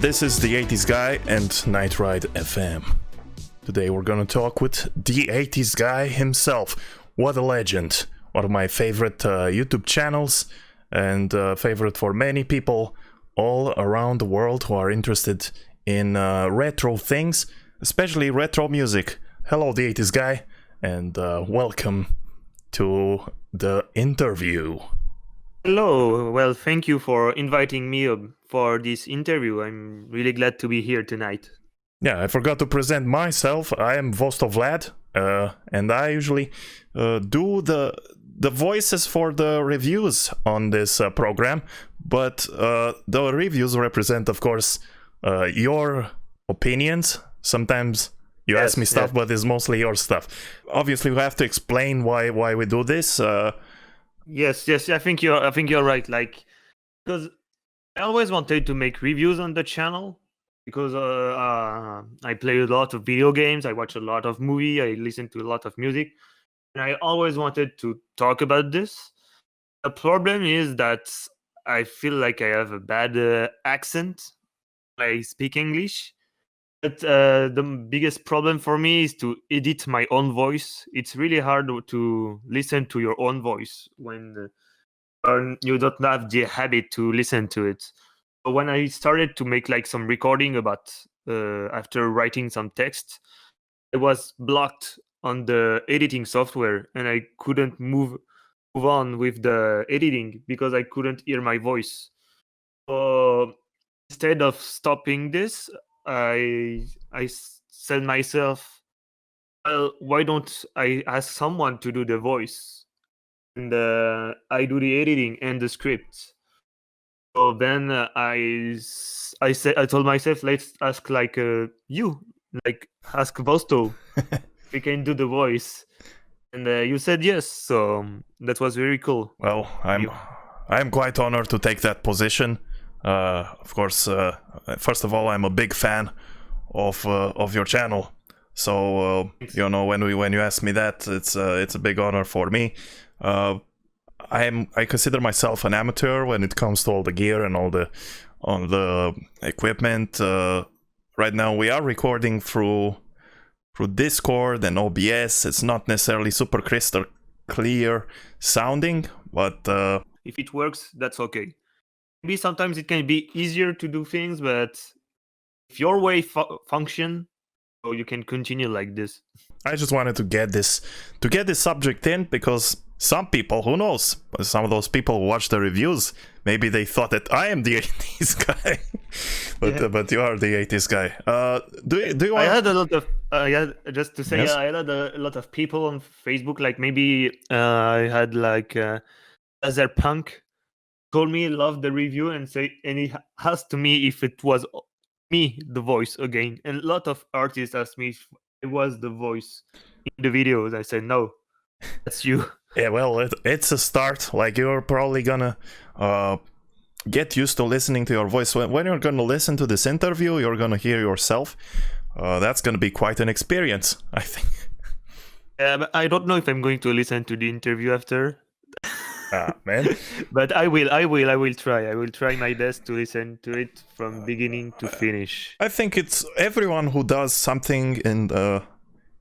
This is the 80s Guy and Nightride FM. Today we're gonna talk with the 80s Guy himself. What a legend. One of my favorite YouTube channels and favorite for many people all around the world who are interested in retro things, especially retro music. Hello, the 80s Guy, and welcome to the interview. Hello. Well, thank you for inviting me for this interview. I'm really glad to be here tonight. Yeah, I forgot to present myself. I am Vosto Vlad, and I usually do the voices for the reviews on this program, but the reviews represent, of course, your opinions. Sometimes you ask me stuff, but it's mostly your stuff. Obviously, we have to explain why we do this. Yes. I think you're right. Like, because I always wanted to make reviews on the channel because I play a lot of video games. I watch a lot of movies. I listen to a lot of music, and I always wanted to talk about this. The problem is that I feel like I have a bad accent when I speak English. But the biggest problem for me is to edit my own voice. It's really hard to listen to your own voice when you don't have the habit to listen to it. So when I started to make like some recording about after writing some text, I was blocked on the editing software and I couldn't move on with the editing because I couldn't hear my voice. So instead of stopping this, I said myself, well, why don't I ask someone to do the voice, and I do the editing and the script. So then I told myself, let's ask like ask Vosto if we can do the voice, and you said yes. So that was very cool. Well, I'm quite honored to take that position. Of course, first of all, I'm a big fan of your channel. So when you ask me that, it's a big honor for me. I consider myself an amateur when it comes to all the gear and all the equipment. Right now, we are recording through Discord and OBS. It's not necessarily super crystal clear sounding, but if it works, that's okay. Maybe sometimes it can be easier to do things, but if your way function, so you can continue like this. I just wanted to get this subject in because some people, who knows, some of those people who watch the reviews, maybe they thought that I am the 80s guy, but you are the 80s guy. Do you? I had a lot of just to say, Yes? I had a lot of people on Facebook. Like maybe I had like Cyberpunk told me love the review and he asked me if it was me the voice again, and a lot of artists asked me if it was the voice in the videos. I said no, that's you. Yeah, well, it's a start. Like, you're probably gonna get used to listening to your voice. When you're gonna listen to this interview, you're gonna hear yourself. That's gonna be quite an experience, I think. But I don't know if I'm going to listen to the interview after. Man. But I will try. I will try my best to listen to it from beginning to finish. I think it's everyone who does something in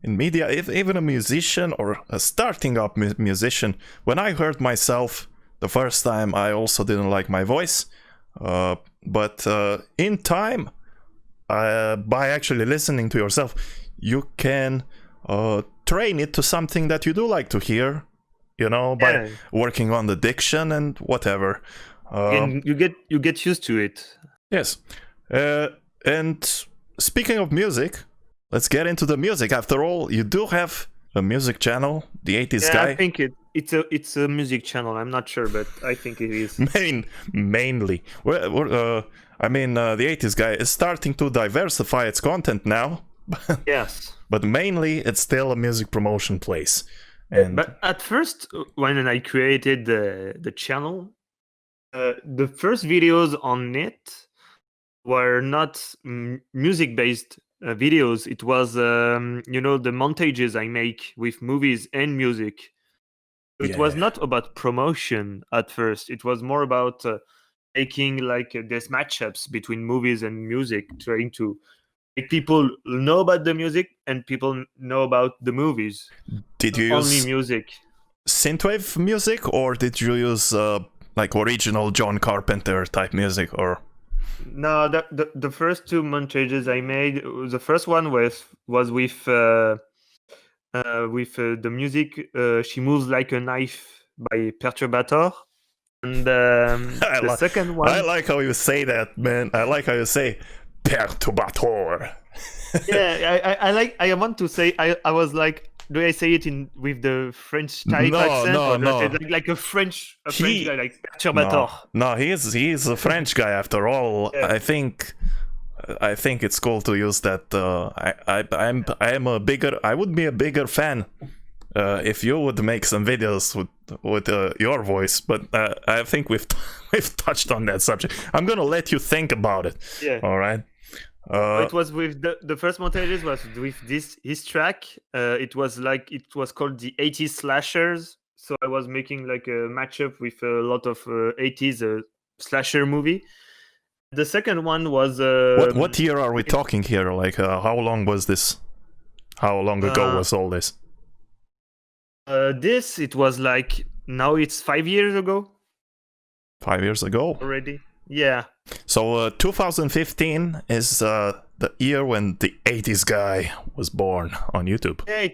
media, even a musician or a starting up musician. When I heard myself the first time, I also didn't like my voice, but in time, by actually listening to yourself, you can train it to something that you do like to hear. By working on the diction and whatever. And you get used to it. Yes. And speaking of music, let's get into the music. After all, you do have a music channel, the 80s Guy. I think it's a music channel. I'm not sure, but I think it is. Mainly. The 80s Guy is starting to diversify its content now. Yes. But mainly, it's still a music promotion place. But at first, when I created the channel, the first videos on it were not music-based videos. It was, the montages I make with movies and music. It was not about promotion at first. It was more about making like these matchups between movies and music, trying to make people know about the music and people know about the movies. Did you Only use music. synthwave music, or did you use like original John Carpenter type music, or? No, the first two montages I made, the first one was with the music She Moves Like a Knife by Perturbator. And the second one... I like how you say that, man. I like how you say Perturbator. Yeah, I want to say, I was like, do I say it in with the French type No, accent, no, or do I say no. it like a French guy, like No, Perturbator? no, he's a French guy after all. Yeah. I think it's cool to use that. I would be a bigger fan if you would make some videos with your voice, but I think we've touched on that subject. I'm gonna let you think about it. Yeah. All right. It was with the first montages was with his track. It was called the 80s slashers. So I was making like a matchup with a lot of 80s slasher movie. The second one was what year are we talking here? Like how long was this? How long ago was all this? It was like, now it's 5 years ago. 5 years ago already. Yeah. So 2015 is the year when the 80s guy was born on YouTube. Yeah,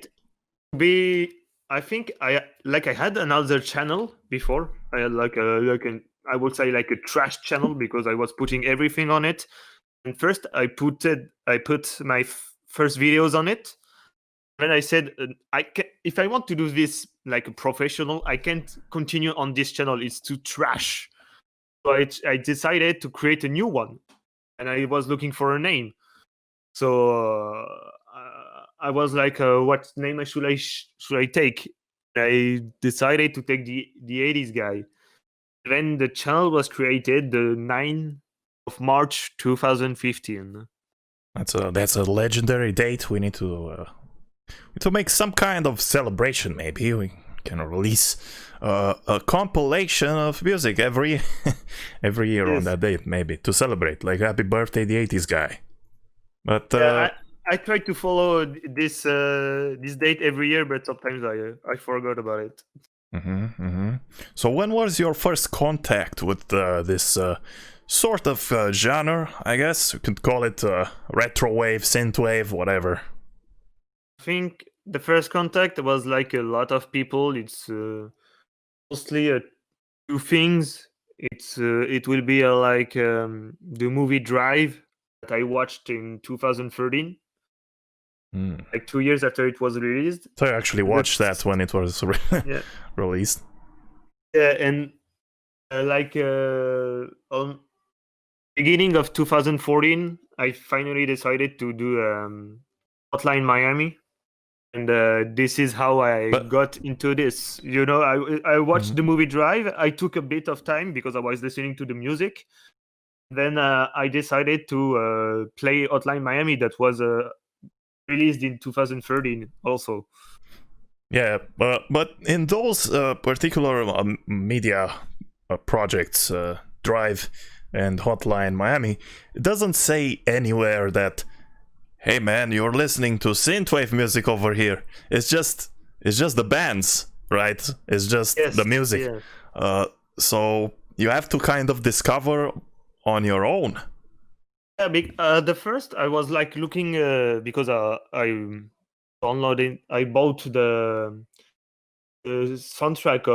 I think I had another channel before. I had I would say like a trash channel, because I was putting everything on it. And first I put my first videos on it. Then I said, if I want to do this like a professional, I can't continue on this channel. It's too trash. So I decided to create a new one, and I was looking for a name. So I was like, what name should I take? I decided to take the 80s guy. Then the channel was created the 9th of March 2015. That's a legendary date. We need to make some kind of celebration. Maybe we can release a compilation of music every year. Yes. On that date, maybe to celebrate, like happy birthday, the 80s guy. But I try to follow this date every year, but sometimes I forgot about it. So when was your first contact with this sort of genre? I guess you could call it retrowave, synthwave, whatever. I think the first contact was like a lot of people. It's mostly two things. It will be like the movie Drive that I watched in 2013. Like 2 years after it was released. So I actually watched that when it was released. Yeah, and on beginning of 2014, I finally decided to do Hotline Miami, and this is how I got into this. You know, I watched the movie Drive. I took a bit of time because I was listening to the music. Then I decided to play Hotline Miami, that was released in 2013 also. Yeah, but in those particular media projects, Drive and Hotline Miami, it doesn't say anywhere that, hey man, you're listening to synthwave music over here. It's just the bands, right? It's just the music. Yeah. So you have to kind of discover on your own. Yeah, the first I was like looking because I bought the soundtrack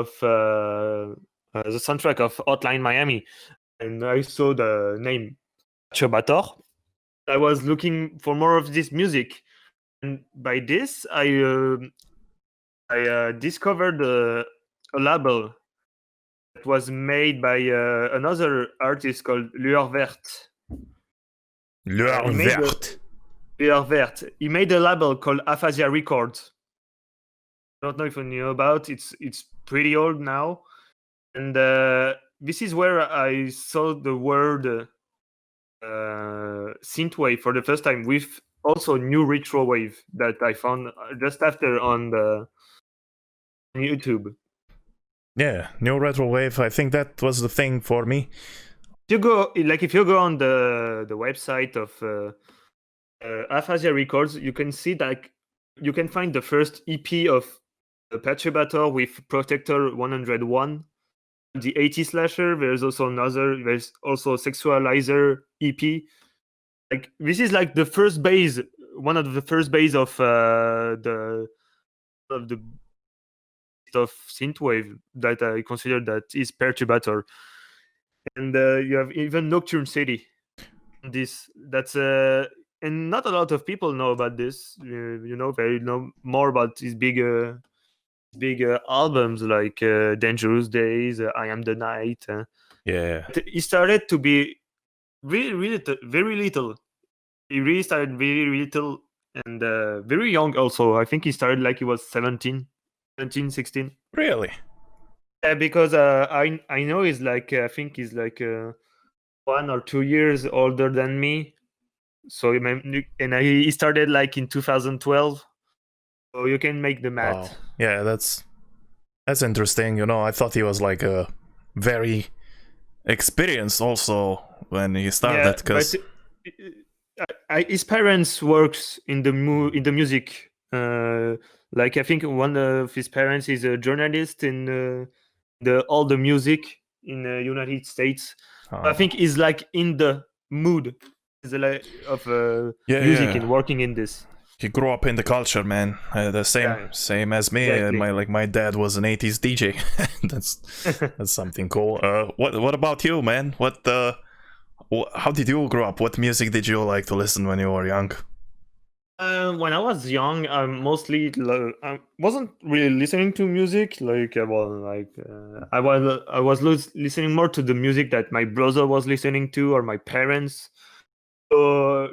of Hotline Miami, and I saw the name Perturbator. I was looking for more of this music, and by this I discovered a label that was made by another artist called Lueur Verte. Lueur Verte. Lueur Verte. He made a label called Aphasia Records. I don't know if you knew about it. It's pretty old now, and this is where I saw the word synthwave for the first time, with also new retrowave that I found just after on YouTube. Yeah, new retrowave. I think that was the thing for me. if you go on the website of Aphasia Records, you can see that you can find the first EP of Perturbator with Protector 101, the 80 slasher. There's also Sexualizer EP. Like this is like the first base, one of the first base of the of Synthwave that I consider that is Perturbator. And you have even Nocturne City. That's and not a lot of people know about this. They know more about these big albums like Dangerous Days, I Am the Night. Yeah. He started to be very little. He really started very little and very young also. I think he started like he was 17, 16. Really? Yeah, because I know he's like I think he's like 1 or 2 years older than me. So he started like in 2012. So you can make the math. Wow. Yeah, that's interesting. I thought he was like a very experienced also when he started, because his parents works in the music. Like I think one of his parents is a journalist in all the music in the United States. I think he's like in the mood of music and working in this. He grew up in the culture, man. The same as me. Exactly. My dad was an 80s DJ. that's something cool. What about you, man? How did you grow up? What music did you like to listen when you were young? When I was young, I mostly I wasn't really listening to music. Like I was listening more to the music that my brother was listening to or my parents. So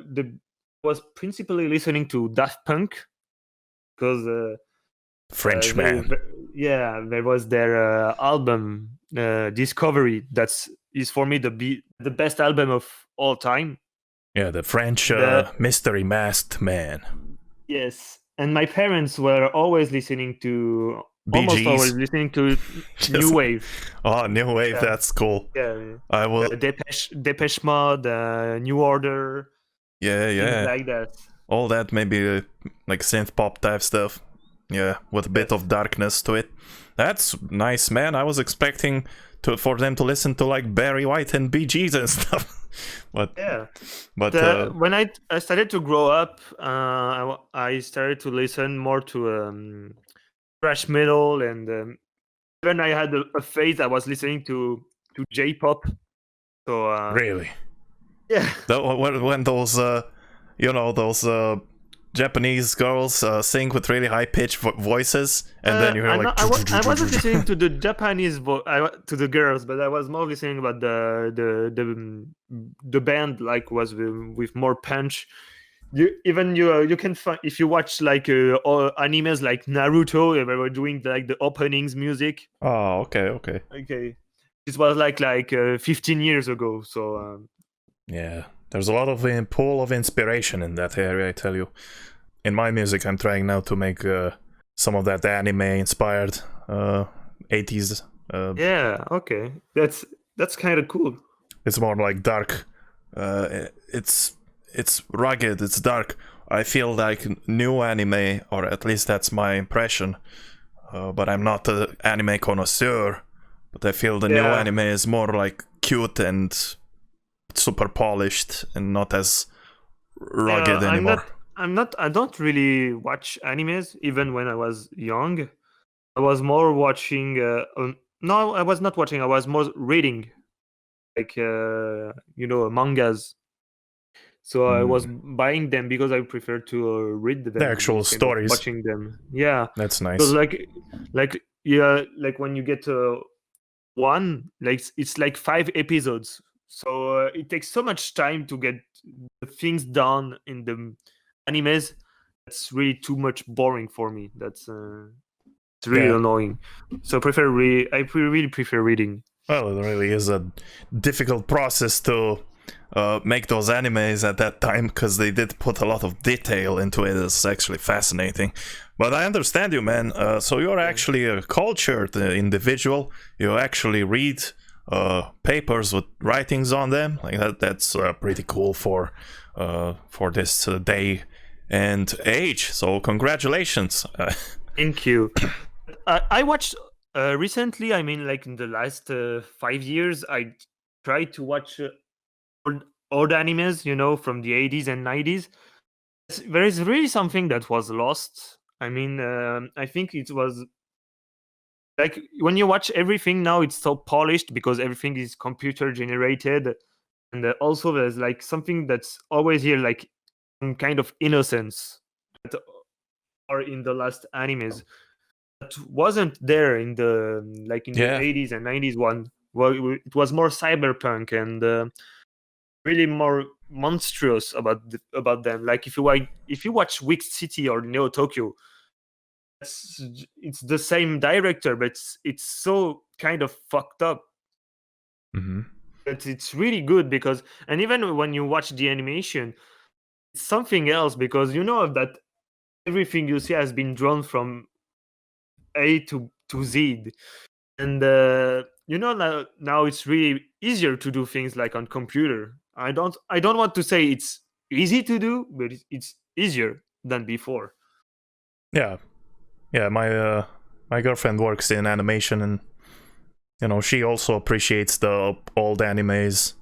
was principally listening to Daft Punk because French man. There was their album Discovery. Is for me the best album of all time. Yeah, the French mystery masked man. Yes, and my parents were always listening to New Wave. Oh, New Wave, that's cool. Yeah, I will Depeche Mode, New Order. Yeah, things like that. All that, maybe like synth pop type stuff. Yeah, with a bit of darkness to it. That's nice, man. I was expecting for them to listen to like Barry White and Bee Gees and stuff. But when I started to grow up, I started to listen more to thrash metal, and when I had a phase, I was listening to J-pop. So really, yeah. When those those Japanese girls sing with really high pitched voices, and then you hear like. I wasn't listening to the Japanese to the girls, but I was more listening about the band like was with more punch. You can find if you watch like animes like Naruto, they were doing like the openings music. Oh, okay. This was like 15 years ago, so. Yeah, there's a lot of pool of inspiration in that area, I tell you. In my music, I'm trying now to make some of that anime-inspired 80s. Yeah, okay, that's kind of cool. It's more like dark. It's rugged. It's dark. I feel like new anime, or at least that's my impression. But I'm not an anime connoisseur. But I feel the new anime is more like cute and super polished and not as rugged anymore. I don't really watch animes. Even when I was young, I was more watching. No, I was not watching. I was more reading, like mangas. So I was buying them because I prefer to read them. The actual stories. Watching them, yeah, that's nice. Because like when you get one, like it's like 5 episodes. So it takes so much time to get the things done in the animes. That's really too much boring for me. It's really annoying. So I really prefer reading. Well, it really is a difficult process to make those animes at that time, because they did put a lot of detail into it. It's actually fascinating. But I understand you, man. So you're actually a cultured individual. You actually read papers with writings on them. Like that's pretty cool for this day and age. So congratulations. Thank you. I watched recently. I mean, like in the last 5 years, I tried to watch old animes, from the 80s and 90s. There is really something that was lost. I mean, I think it was like when you watch everything now, it's so polished because everything is computer generated, and also there's like something that's always here, like some kind of innocence that are in the last animes that wasn't there in the Yeah. 80s and 90s one. Well, it was more cyberpunk and really more monstrous about them. Like if you watch Wicked City or Neo Tokyo, it's the same director, but it's so kind of fucked up. Mm-hmm. But it's really good because, and even when you watch the animation, it's something else because you know that everything you see has been drawn from A to Z, and now it's really easier to do things like on computer. I don't want to say it's easy to do, but it's easier than before. Yeah. My girlfriend works in animation, and she also appreciates the old animes.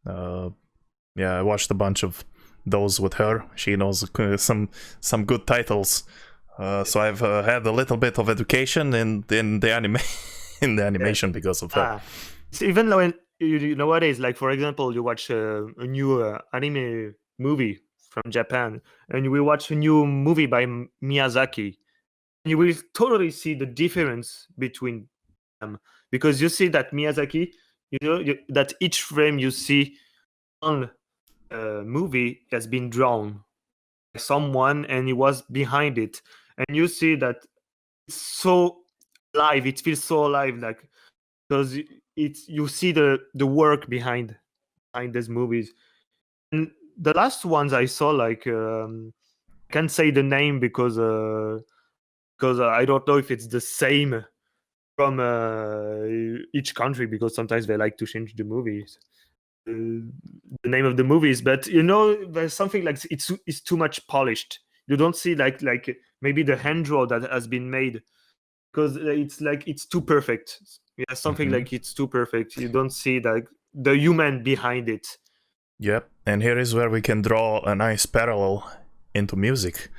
I watched a bunch of those with her. She knows some good titles. So I've had a little bit of education in the animation because of her. So even when nowadays, like for example, you watch a new anime movie from Japan, and we watch a new movie by Miyazaki, you will totally see the difference between them because you see that Miyazaki, that each frame you see on a movie has been drawn by someone and he was behind it, and you see that it's so live. It feels so alive, like because you see the work behind these movies. And the last ones I saw, like I can't say the name because I don't know if it's the same from each country because sometimes they like to change the movies, the name of the movies. But there's something like it's too much polished. You don't see like maybe the hand draw that has been made because it's like it's too perfect. Yeah, something like it's too perfect. You don't see like the human behind it. Yep, and here is where we can draw a nice parallel into music,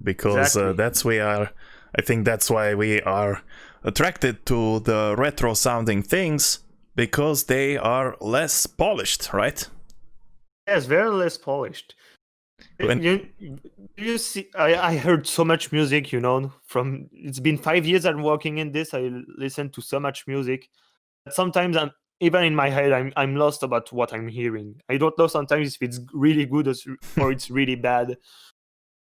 because Exactly. I think that's why we are attracted to the retro sounding things, because they are less polished, right? Yes, very less polished. When, You see, I heard so much music, from it's been 5 years I'm working in this. I listen to so much music that sometimes even in my head I'm lost about what I'm hearing. I don't know sometimes if it's really good or it's really bad.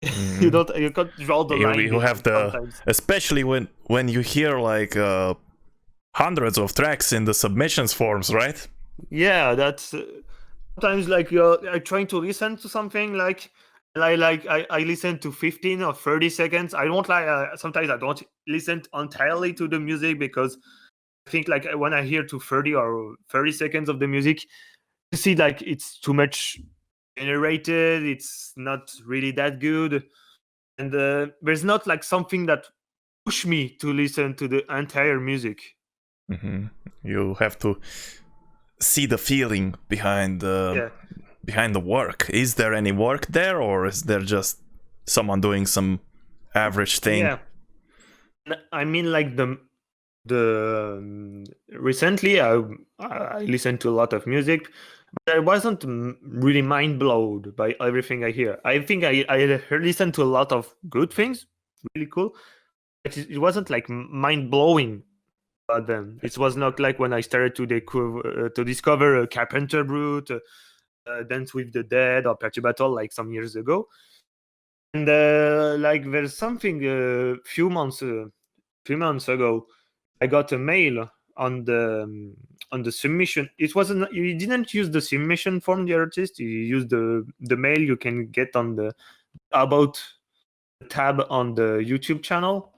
You can't draw the line you have sometimes. especially when you hear like hundreds of tracks in the submissions forms, right? Yeah, that's sometimes like you're trying to listen to something like I listen to 15 or 30 seconds. I don't like sometimes I don't listen entirely to the music because I think like when I hear to 30 or 30 seconds of the music, you see like it's too much generated. It's not really that good, and there's not like something that push me to listen to the entire music. You have to see the feeling behind Yeah. the work. Is there any work there, or is there just someone doing some average thing? Yeah. I mean, like the recently I listened to a lot of music, but I wasn't really mind blown by everything I hear. I think I listened to a lot of good things, really cool. But it wasn't like mind blowing about them. It was not like when I started to discover Carpenter Brut, Dance with the Dead, or Perturbator like some years ago. And like there's something few months ago, I got a mail on the submission. It wasn't you didn't use the submission form, the artist. You used the mail you can get on the about tab on the YouTube channel.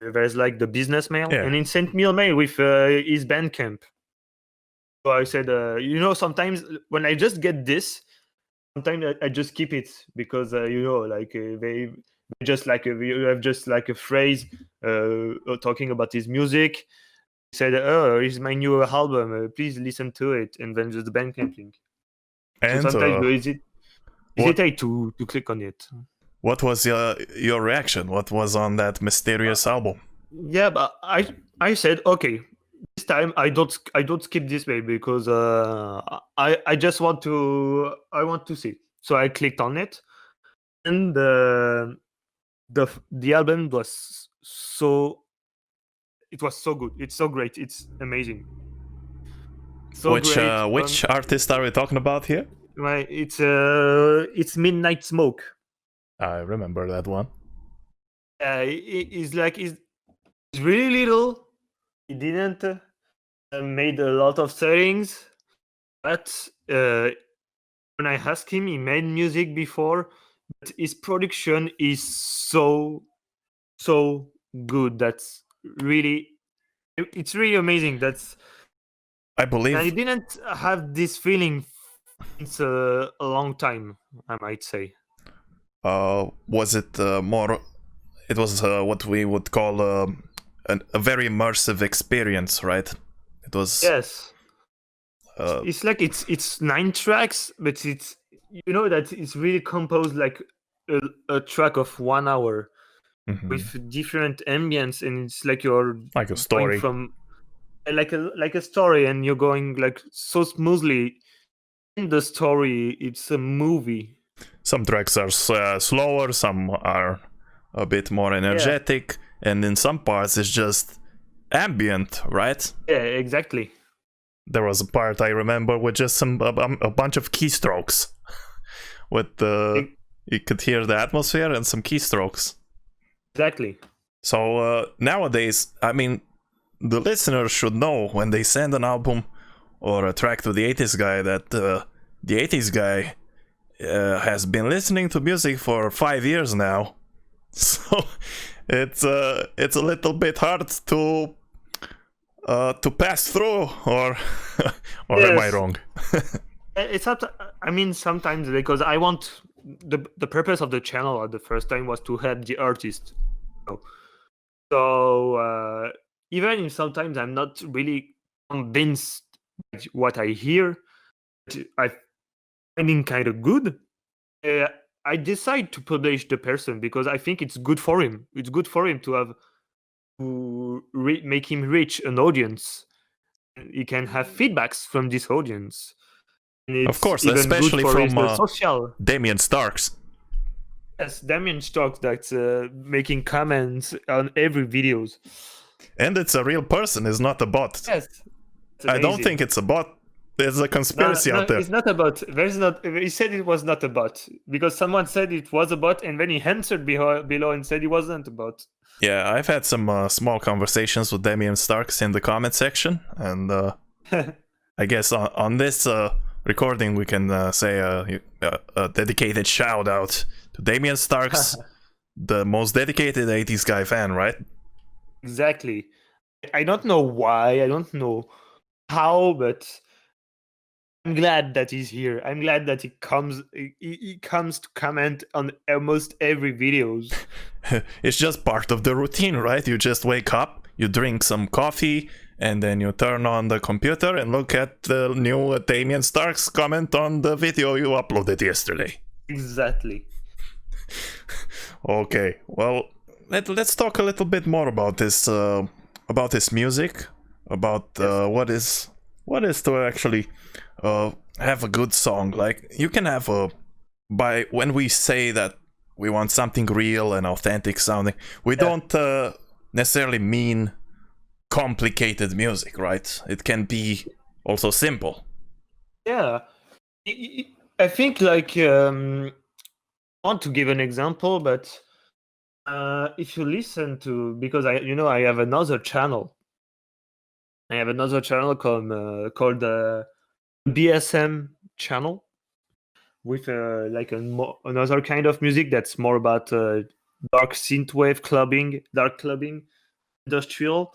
There's like the business mail, Yeah. and he sent me a mail with his Bandcamp. So I said, sometimes when I just get this, sometimes I just keep it because they just like you have just like a phrase talking about his music. He said, "Oh, it's my new album. Please listen to it," and then just the Bandcamp link. So And sometimes you what hesitate to click on it. what was your reaction? What was on that mysterious album? Yeah, but I said, okay, this time I don't skip this way because I just want to see. So I clicked on it, and the album was so good. It's so great. It's amazing. So great. Which artist are we talking about here? It's Midnight Smoke. I remember that one. It's really little. He didn't made a lot of settings, but when I asked him, he made music before, but his production is so good. That's really it's really amazing. I I believe didn't have this feeling since a long time, I might say. was it more? It was what we would call a very immersive experience, right? It was. Yes. Uh, It's like it's 9 tracks, but it's that it's really composed like a track of 1 hour mhm. with different ambience, and it's like you're Like a going story. from like a story, and you're going like so smoothly in the story. It's a movie. Some tracks are slower, some are a bit more energetic, and in some parts it's just ambient, right? Yeah, exactly. There was a part I remember with just a bunch of keystrokes. With you could hear the atmosphere and some keystrokes. Exactly. So nowadays, I mean, the listeners should know when they send an album or a track to the 80s guy that the 80s guy has been listening to music for 5 years now. So it's a little bit hard to pass through, or am I Yes. wrong? It's not. I mean, sometimes because I want the purpose of the channel at the first time was to help the artist. So even if sometimes I'm not really convinced by what I hear, but I finding kind of good, uh, I decide to publish the person because I think it's good for him. It's good for him to have to make him reach an audience. He can have feedbacks from this audience. And Of it's course, even good especially for his from social. Damian Starks. Yes, Damian Starks that's making comments on every videos. And it's a real person, it's not a bot. Yes, it's I don't amazing. think it's a bot. There's a conspiracy No, out there. it's not a bot. There's not. He said it was not a bot because someone said it was a bot, and then he answered below and said it wasn't a bot. Yeah, I've had some small conversations with Damian Starks in the comment section, and I guess on this recording we can say a dedicated shout out to Damian Starks, the most dedicated 80s guy fan, right? Exactly. I don't know why. I don't know how, but I'm glad that he's here. I'm glad that he comes. He comes to comment on almost every videos. It's just part of the routine, right? You just wake up, you drink some coffee, and then you turn on the computer and look at the new Damian Starks comment on the video you uploaded yesterday. Exactly. Okay, well, let's talk a little bit more about this music, about what is to actually have a good song. Like, you can have by when we say that we want something real and authentic sounding, we don't necessarily mean complicated music, right? It can be also simple. Yeah, I think like I want to give an example, but if you listen to, because I have another channel. I have another channel called BSM channel with like another kind of music that's more about dark synthwave clubbing, dark clubbing, industrial.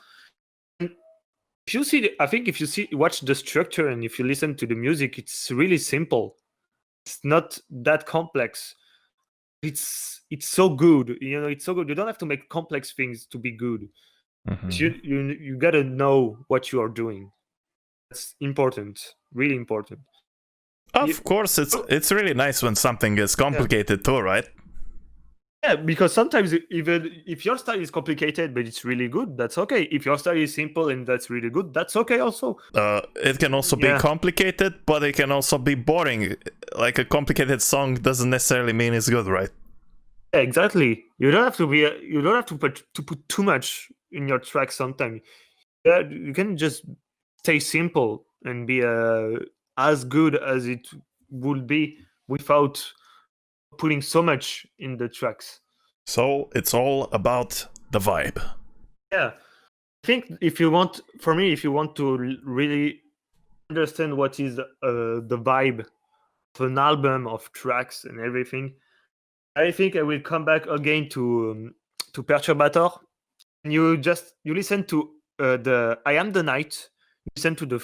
if you see, I think if you watch the structure and if you listen to the music, it's really simple. It's not that complex. It's so good. It's so good. You don't have to make complex things to be good. You gotta know what you are doing. That's important. Really important. Of course, it's really nice when something is complicated too, right? Yeah, because sometimes even if your style is complicated but it's really good, that's okay. If your style is simple and that's really good, that's okay also. It can also be complicated, but it can also be boring. Like a complicated song doesn't necessarily mean it's good, right? Yeah, exactly. You don't have to put too much in your track sometimes. Yeah, you can just stay simple and be as good as it would be without putting so much in the tracks. So it's all about the vibe. Yeah, I think if you want to really understand what is the vibe of an album, of tracks and everything, I think I will come back again to Perturbator. And you listen to the I Am the Night. You listen to the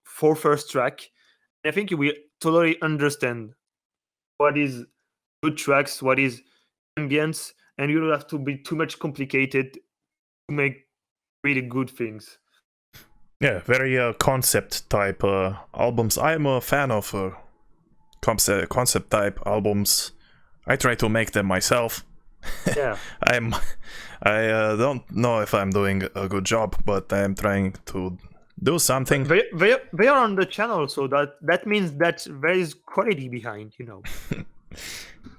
first track. I think you will totally understand what is good tracks, what is ambience, and you don't have to be too much complicated to make really good things. Yeah, very concept type albums. I'm a fan of concept type albums. I try to make them myself. Yeah. I don't know if I'm doing a good job, but I'm trying to do something. They are on the channel, so that means that there is quality behind,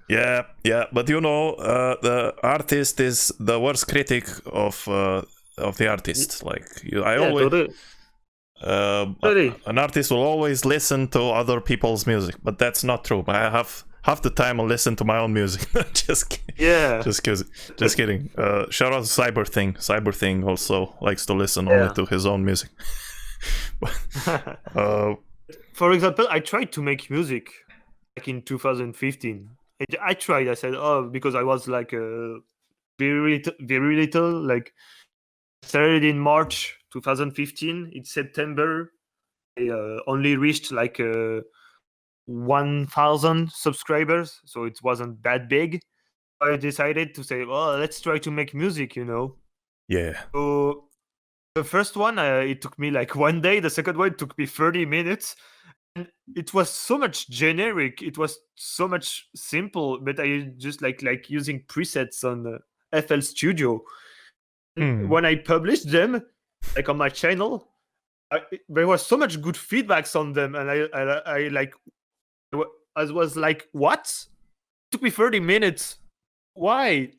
Yeah, but the artist is the worst critic of the artist. An artist will always listen to other people's music, but that's not true. I have half the time I listen to my own music. Just kidding. Yeah. Just kidding. Shout out to Cyberthing. Cyberthing also likes to listen only to his own music. For example, I tried to make music like in 2015. I tried. I said, because I was like very little. Like started in March 2015. In September, I only reached like 1,000 subscribers, so it wasn't that big. I decided to say, well, let's try to make music. Yeah. So the first one, it took me like 1 day. The second one took me 30 minutes. And it was so much generic. It was so much simple, but I just like using presets on FL Studio. When I published them, like on my channel, there was so much good feedbacks on them, and I was like, what? It took me 30 minutes. Why?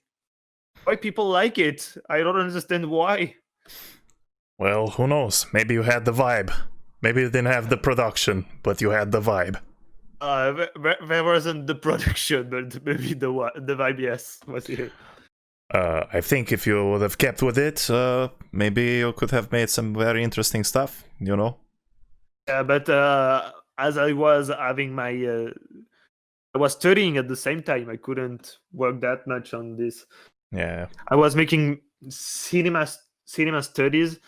Why people like it? I don't understand why. Well, who knows? Maybe you had the vibe. Maybe you didn't have the production, but you had the vibe. There wasn't the production, but maybe the vibe, yes, was here. I think if you would have kept with it, maybe you could have made some very interesting stuff, Yeah, but as I was having I was studying at the same time. I couldn't work that much on this. Yeah. I was making cinema studies,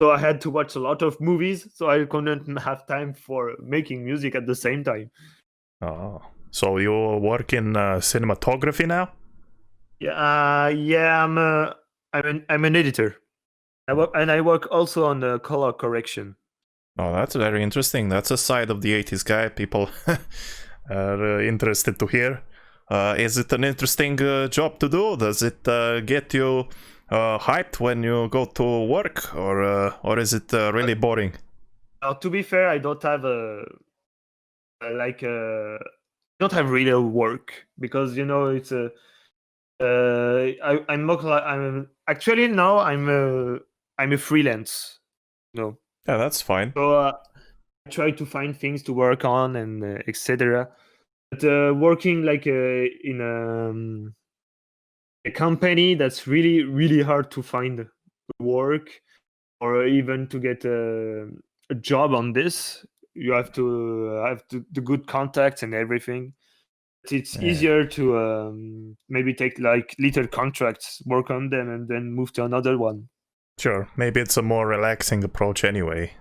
so I had to watch a lot of movies, so I couldn't have time for making music at the same time. Oh, so you work in cinematography now? Yeah. I'm an editor. I work also on the color correction. Oh, that's very interesting. That's a side of the 80s guy people are interested to hear. Is it an interesting job to do? Does it get you hyped when you go to work, or is it really boring? To be fair, I don't have don't have real work, because it's a I'm actually now I'm a freelance. Yeah, that's fine. So I try to find things to work on and etc. But working like in a company, that's really really hard to find work, or even to get a job on this. You have to have the good contacts and everything. It's easier to maybe take like little contracts, work on them, and then move to another one. Sure, maybe it's a more relaxing approach anyway.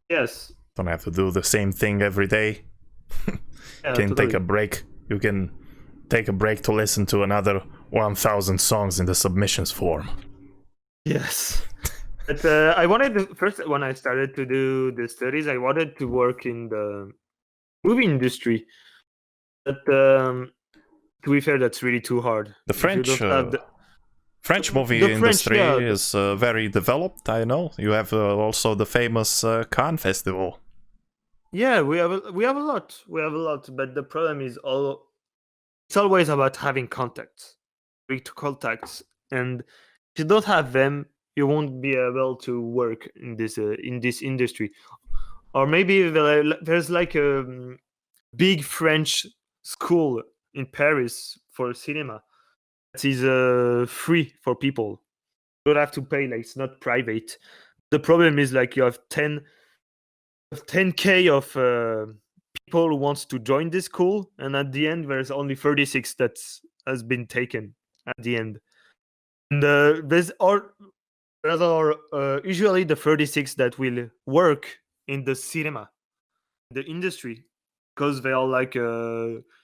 Yes. Don't have to do the same thing every day. Yeah, Can totally. take a break. You can take a break to listen to another 1,000 songs in the submissions form. Yes. But I wanted to, first when I started to do the studies, I wanted to work in the movie industry. But to be fair, that's really too hard. The If you French don't have French movie the French, industry yeah, is very developed, I know. You have also the famous Cannes Festival. yeah, we have a lot. We have a lot, but the problem is it's always about having contacts, big contacts, and if you don't have them, you won't be able to work in this industry. Or maybe there's like a big French school in Paris for cinema that is free for people. You don't have to pay. Like, it's not private. The problem is like you have 10K of people who wants to join this school, and at the end there's only 36 that has been taken at the end. And there are usually the 36 that will work in the cinema, the industry, because they are like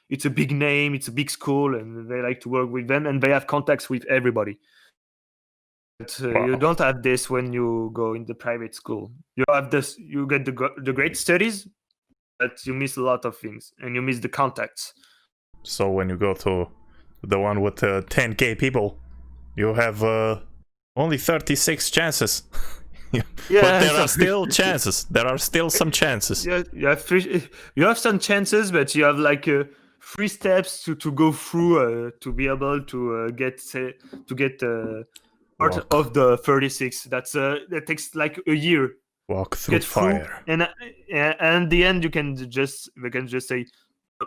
it's a big name, it's a big school, and they like to work with them, and they have contacts with everybody. But you Wow. don't have this when you go in the private school. You have this, you get the great studies, but you miss a lot of things, and you miss the contacts. So when you go to the one with 10k people, you have only 36 chances. Yeah, but there are sorry. still chances. There are still some chances. Yeah, you have some chances, but you have like 3 steps to go through to be able to get part Walk. of the 36. That takes like a year Walk to through get through, fire. and in the end they can just say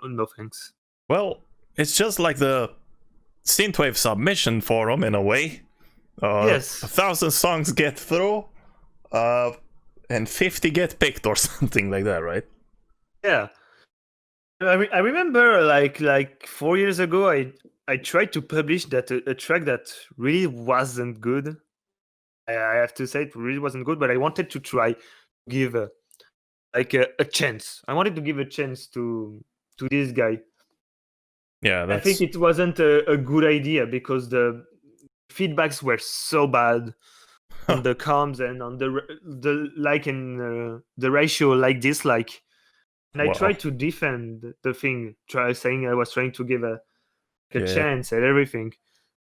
no thanks. Well, it's just like the Synthwave submission forum in a way. Yes. 1,000 songs get through, and 50 get picked or something like that, right? Yeah. I remember like 4 years ago I tried to publish that a track that really wasn't good. I have to say it really wasn't good, but I wanted to try to give a chance. I wanted to give a chance to this guy. Yeah, I think it wasn't a good idea because the feedbacks were so bad on the comms and on the like and the ratio like dislike. And I Wow. tried to defend the thing, saying I was trying to give a Yeah. chance at everything.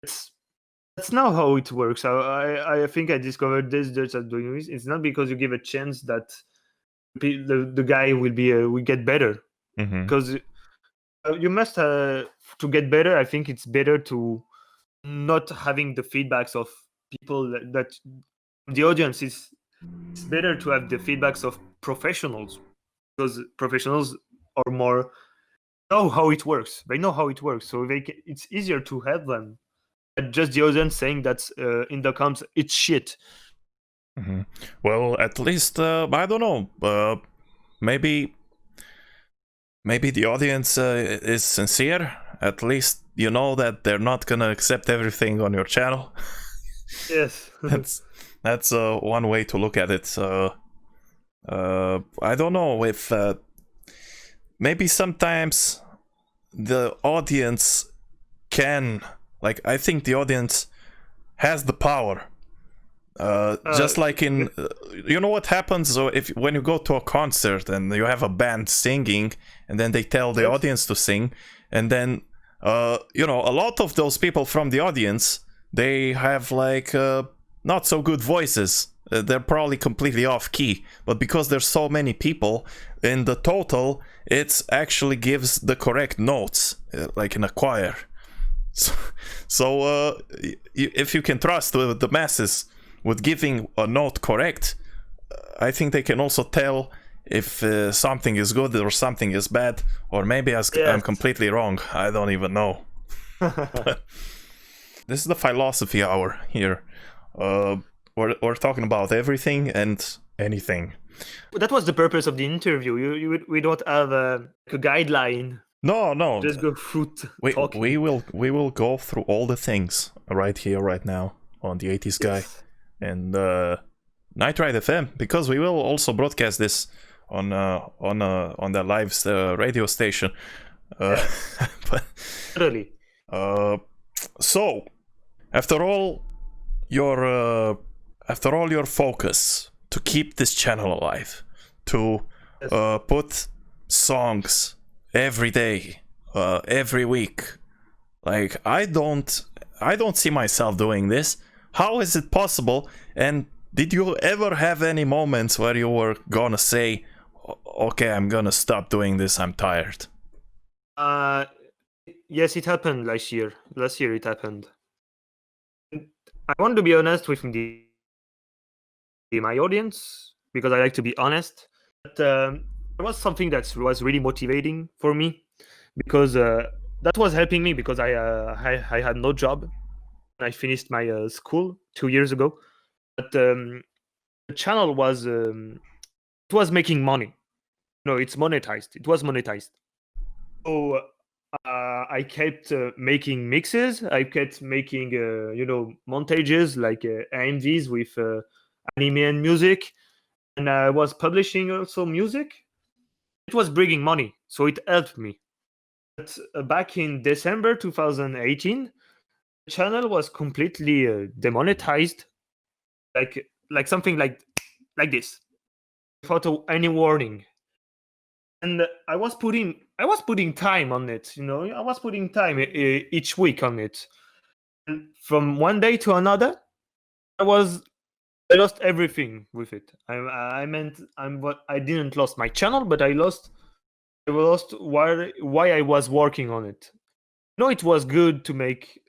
That's not how it works. I think I discovered this just at doing this. It's not because you give a chance that the guy will get better. Mm-hmm. Because you must to get better. I think it's better to not having the feedbacks of people that the audience is. It's better to have the feedbacks of professionals, because professionals are more know how it works. They know how it works, so it's easier to have them. Just the audience saying that in the comms it's shit. Mm-hmm. Well, at least I don't know. Maybe the audience is sincere. At least you know that they're not gonna accept everything on your channel. Yes. that's one way to look at it. I don't know if maybe sometimes the audience can, like, I think the audience has the power. Just like in, you know what happens? So when you go to a concert and you have a band singing, and then they tell the audience to sing, and then you know, a lot of those people from the audience, they have like not so good voices. They're probably completely off key, but because there's so many people in the total, it actually gives the correct notes, like in a choir. So if you can trust the masses with giving a note correct, I think they can also tell if something is good or something is bad, or maybe I'm completely wrong. I don't even know. This is the philosophy hour here. We're talking about everything and anything. That was the purpose of the interview. We don't have a guideline. No. Just go through talking. We will go through all the things right here, right now on the 80s Guy. and Nightride FM, because we will also broadcast this on the live radio station. But, Really. So, after all your focus to keep this channel alive, to put songs every day, every week, like I don't see myself doing this. How is it possible? And did you ever have any moments where you were gonna say, okay, I'm gonna stop doing this, I'm tired? Yes, it happened last year. Last year it happened. I want to be honest with my audience, because I like to be honest. But it was something that was really motivating for me, because that was helping me, because I had no job. I finished my school 2 years ago, but the channel was it was making money. No, it's monetized. It was monetized. So I kept making mixes. I kept making montages like AMVs with anime and music, and I was publishing also music. It was bringing money, so it helped me. But back in December 2018, the channel was completely demonetized, like something like this, without any warning. And I was putting time on it. I was putting time each week on it. And from one day to another, I lost everything with it. I didn't lost my channel, but I lost why I was working on it. It was good to make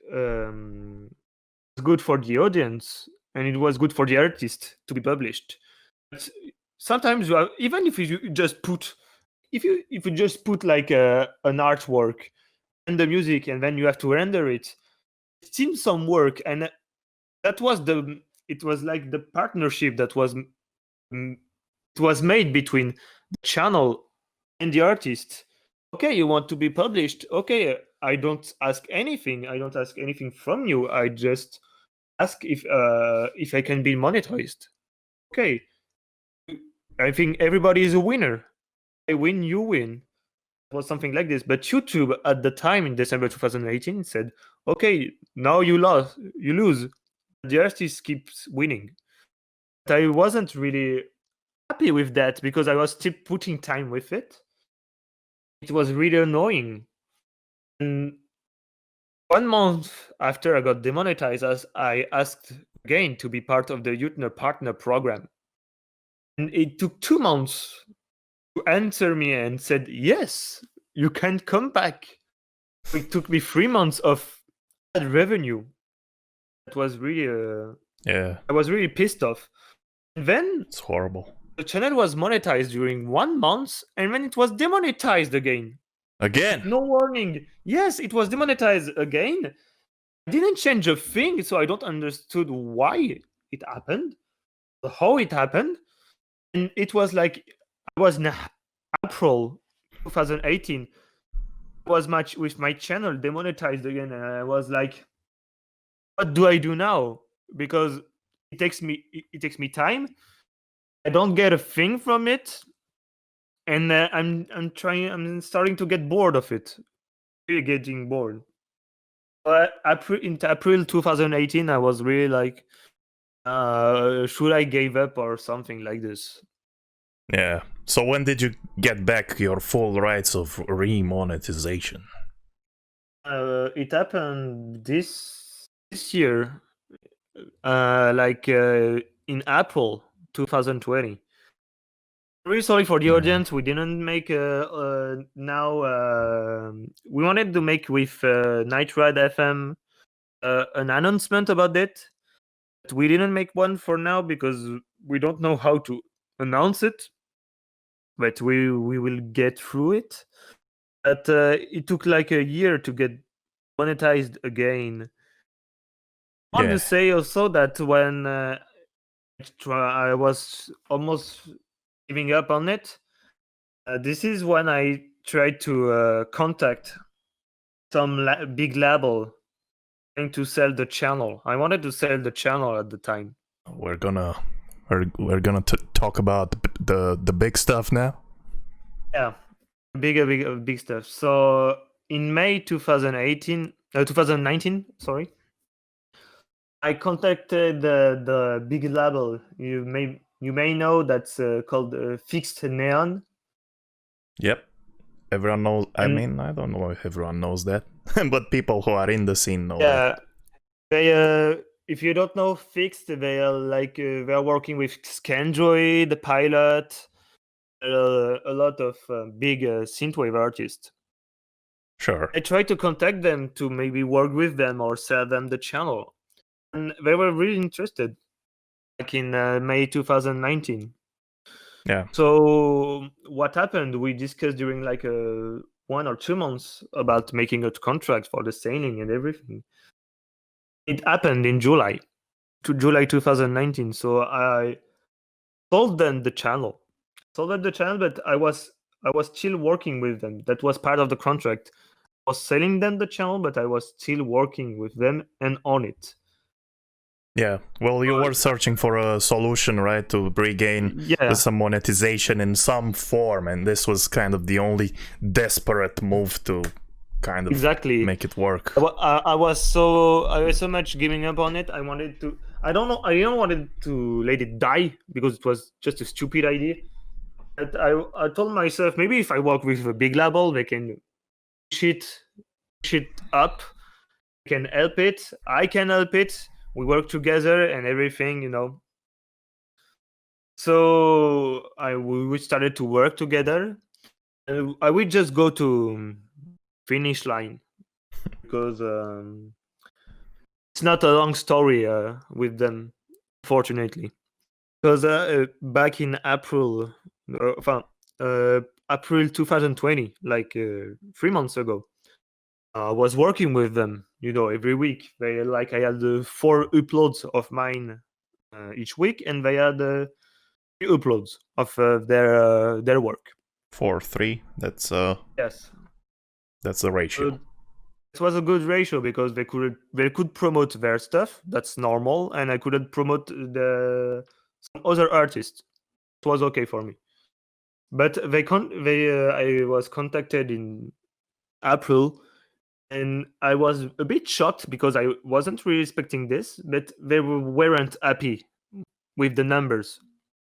good for the audience, and it was good for the artist to be published. But sometimes even if you just put like an artwork and the music, and then you have to render it, it seems some work. And it was like the partnership that was made between the channel and the artist. Okay, you want to be published. Okay, I don't ask anything. I don't ask anything from you. I just ask if I can be monetized. Okay, I think everybody is a winner. I win, you win. It was something like this. But YouTube at the time in December 2018 said, okay, now you lose. The artist keeps winning. But I wasn't really happy with that, because I was still putting time with it. It was really annoying. And 1 month after I got demonetized, I asked again to be part of the Utner Partner Program. And it took 2 months to answer me and said, yes, you can come back. It took me 3 months of ad revenue. It was really I was really pissed off. And then it's horrible. The channel was monetized during 1 month, and then it was demonetized again. No warning. Yes, it was demonetized again. I didn't change a thing, so I don't understood why it happened, how it happened. And it was like, I was in April 2018. Was much with my channel demonetized again, and I was like, what do I do now? Because it takes me time. I don't get a thing from it, and I'm starting to get bored of it. Really getting bored. But in April 2018, I was really like, should I give up or something like this? Yeah. So when did you get back your full rights of remonetization? It happened this year, in April 2020. Really sorry for the audience. We didn't make now. We wanted to make with Nightride FM an announcement about it. But we didn't make one for now because we don't know how to announce it. But we will get through it. But it took like a year to get monetized again. I want to say also that when I was almost giving up on it, this is when I tried to contact some big label trying to sell the channel. I wanted to sell the channel at the time. we're gonna talk about the big stuff now. Yeah, big stuff. So in May 2019, sorry, I contacted the big label. You may know that's called FIXT Neon. Yep, everyone knows. I And mean, I don't know if everyone knows that, but people who are in the scene know that. yeah, they if you don't know FIXT, they are they are working with Scandroid, the Pilot, a lot of big synthwave artists. Sure. I tried to contact them to maybe work with them or sell them the channel, and they were really interested. Like in May 2019. Yeah. So what happened? We discussed during 1 or 2 months about making a contract for the sailing and everything. It happened in July 2019. So I sold them the channel. But I was still working with them. That was part of the contract. I was selling them the channel, but I was still working with them and on it. Yeah, well, you were searching for a solution, right, to regain some monetization in some form, and this was kind of the only desperate move to kind of make it work. I was so much giving up on it. I didn't want to let it die because it was just a stupid idea. But I told myself maybe if I work with a big label, they can push it up, can help it, I can help it. We work together and everything, So we started to work together, and I would just go to finish line because it's not a long story with them, unfortunately. Because back in April 2020, 3 months ago, I was working with them, every week. I had 4 uploads of mine each week, and they had 3 uploads of their work. 4-3. That's yes. That's the ratio. It was a good ratio because they could promote their stuff. That's normal, and I couldn't promote some other artists. It was okay for me. But I was contacted in April. And I was a bit shocked because I wasn't really expecting this, but they weren't happy with the numbers.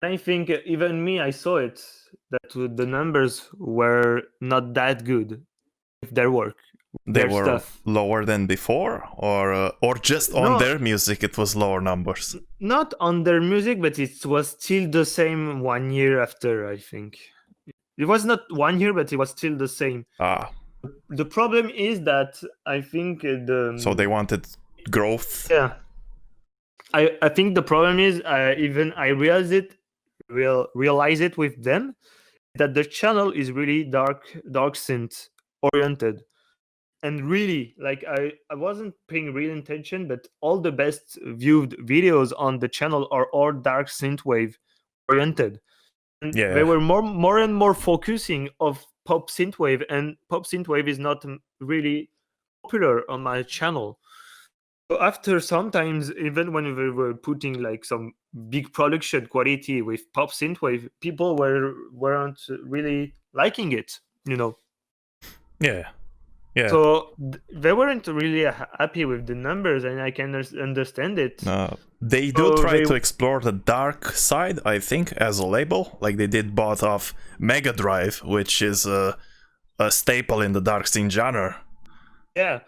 I think even me, I saw it, that the numbers were not that good with their work. They their were stuff. lower than before, or just on their music it was lower numbers? Not on their music, but it was still the same 1 year after, I think. It was not 1 year, but it was still the same. The problem is that I think so they wanted growth. Yeah, I think the problem is even I realize it with them that the channel is really Darksynth oriented, and really I wasn't paying real attention, but all the best viewed videos on the channel are all Synthwave oriented. And they were more and more focusing of pop synthwave, and pop synthwave is not really popular on my channel. So after sometimes, even when we were putting some big production quality with pop synthwave, people weren't really liking it. Yeah. So they weren't really happy with the numbers, and I can understand it. They do try to explore the dark side, I think, as a label, like they did both of Mega Drive, which is a staple in the dark scene genre. Yeah,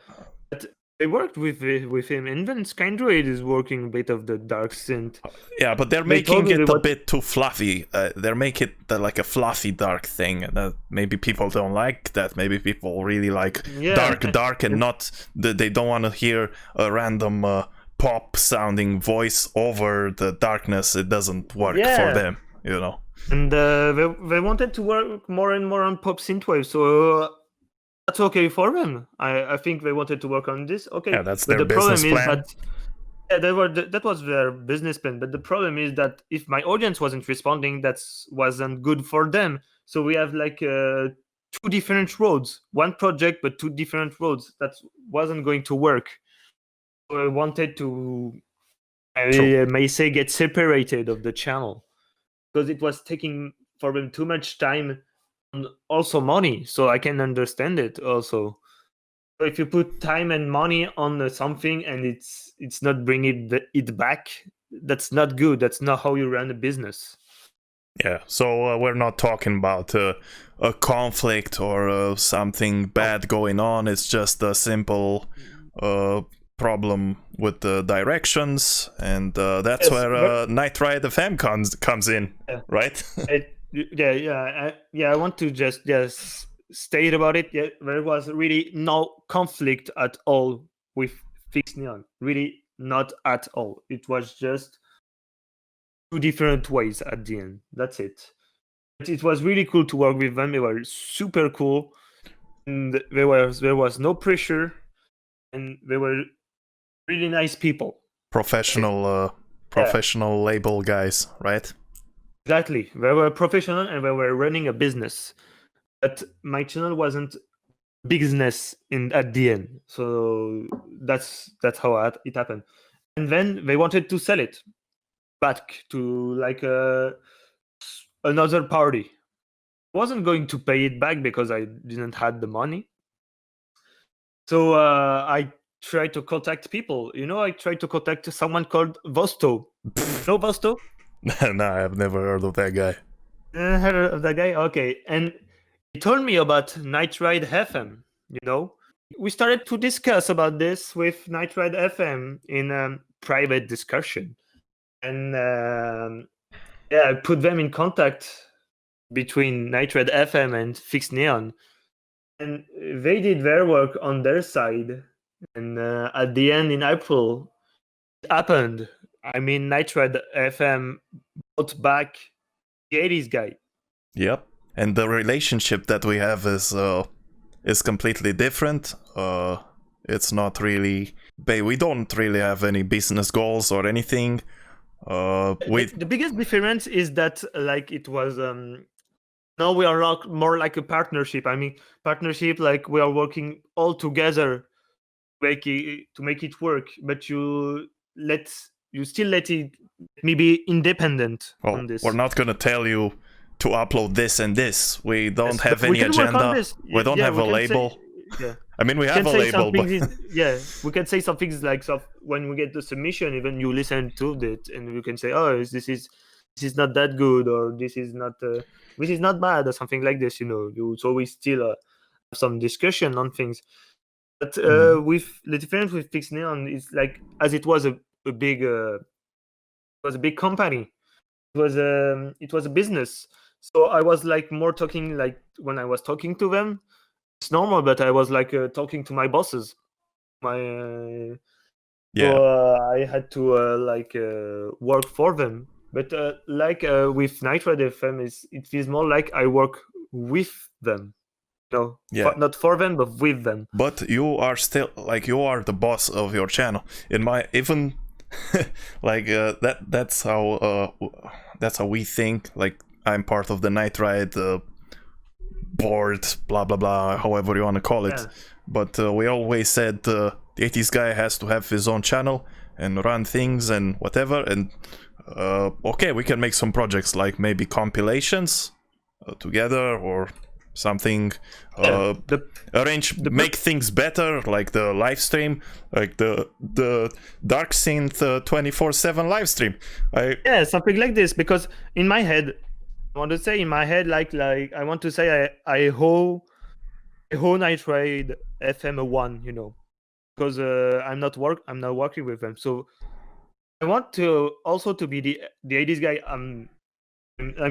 but they worked with him, and then Skydroid is working a bit of the dark synth. Yeah, but they're making it a bit too fluffy. They're making it like a fluffy dark thing, and maybe people don't like that. Maybe people really like dark, and not they don't want to hear a random pop sounding voice over the darkness. It doesn't work for them, And they wanted to work more and more on pop synthwave, so that's okay for them. I think they wanted to work on this. Okay, yeah, that's their business plan. That was their business plan. But the problem is that if my audience wasn't responding, that wasn't good for them. So we have 2 different roads, one project but 2 different roads. That wasn't going to work. So I wanted to I may say get separated of the channel because it was taking for them too much time and also money. So I can understand it also. So if you put time and money on something and it's not bringing it back, that's not good. That's not how you run a business. Yeah, so we're not talking about a conflict or something bad going on. It's just a simple problem with the directions, and that's Yes, where Nightride FM comes in, Yeah. right? I want to just state about it. Yeah, there was really no conflict at all with Fixed Neon. Really, not at all. It was just two different ways at the end. That's it. But it was really cool to work with them. They were super cool, and there was no pressure, and they were really nice people. Professional label guys, right? Exactly. They were professional and they were running a business. But my channel wasn't business at the end. So that's how it happened. And then they wanted to sell it back to like another party. I wasn't going to pay it back because I didn't had the money. So I tried to contact people. I tried to contact someone called Vosto. No, Vosto? No, I've never heard of that guy. Heard of that guy? Okay. And he told me about Nightride FM, We started to discuss about this with Nightride FM in a private discussion. And I put them in contact between Nightride FM and Fixed Neon. And they did their work on their side. And at the end in April, it happened. I mean, Nightride FM brought back the 80s guy. Yep. And the relationship that we have is completely different. It's not really... We don't really have any business goals or anything. The biggest difference is that it was... now we are more like a partnership. I mean, partnership, like we are working all together to make it work, but you still let me be independent on this. We're not going to tell you to upload this and this. We don't have any agenda. We don't have a label. I mean, we have a label, but... we can say some things like when we get the submission, even you listen to it and you can say, oh, this is not that good, or this is not bad, or something like this. So we still have some discussion on things. But with the difference with Fixed Neon is like, as it was a big company, it was a business. So I was like more talking, like when I was talking to them, it's normal, but I was like talking to my bosses. So I had to work for them. But with Nightride FM, it feels more like I work with them. Not for them, but with them. But you are still you are the boss of your channel. That's how we think. Like, I'm part of the Nightride board, blah blah blah, however you want to call it. Yeah. But we always said the 80s guy has to have his own channel and run things and whatever. And okay, we can make some projects, like maybe compilations together or something. Make things better, like the live stream, like the Darksynth 24/7 live stream. Something like this. Because in my head, I want to say I want to say I owe Nightride FM a 1, because I'm not working with them. So I want to also to be the 80s guy. I'm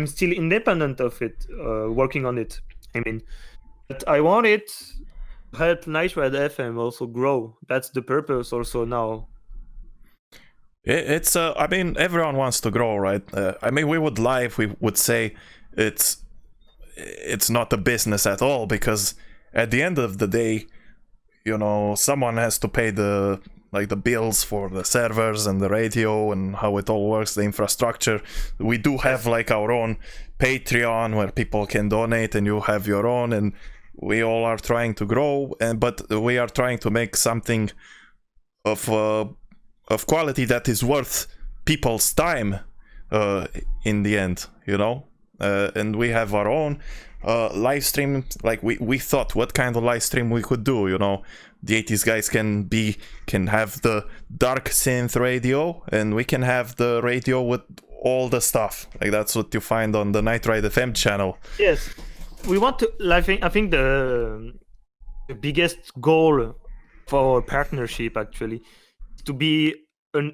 still independent of it, working on it. I mean, but I want it to help Nightride FM also grow. That's the purpose also now. It's I mean, everyone wants to grow, right? I mean, we would say it's not a business at all, because at the end of the day, someone has to pay the bills for the servers and the radio and how it all works, the infrastructure. We do have our own Patreon where people can donate, and you have your own, and we all are trying to grow, but we are trying to make something of quality that is worth people's time in the end, you know. And we have our own live stream. Like we thought what kind of live stream we could do, you know. The 80s guys can have the Darksynth radio, and we can have the radio with all the stuff. Like that's what you find on the Nightride FM channel. Yes, we want to. I think the biggest goal for our partnership actually is to be a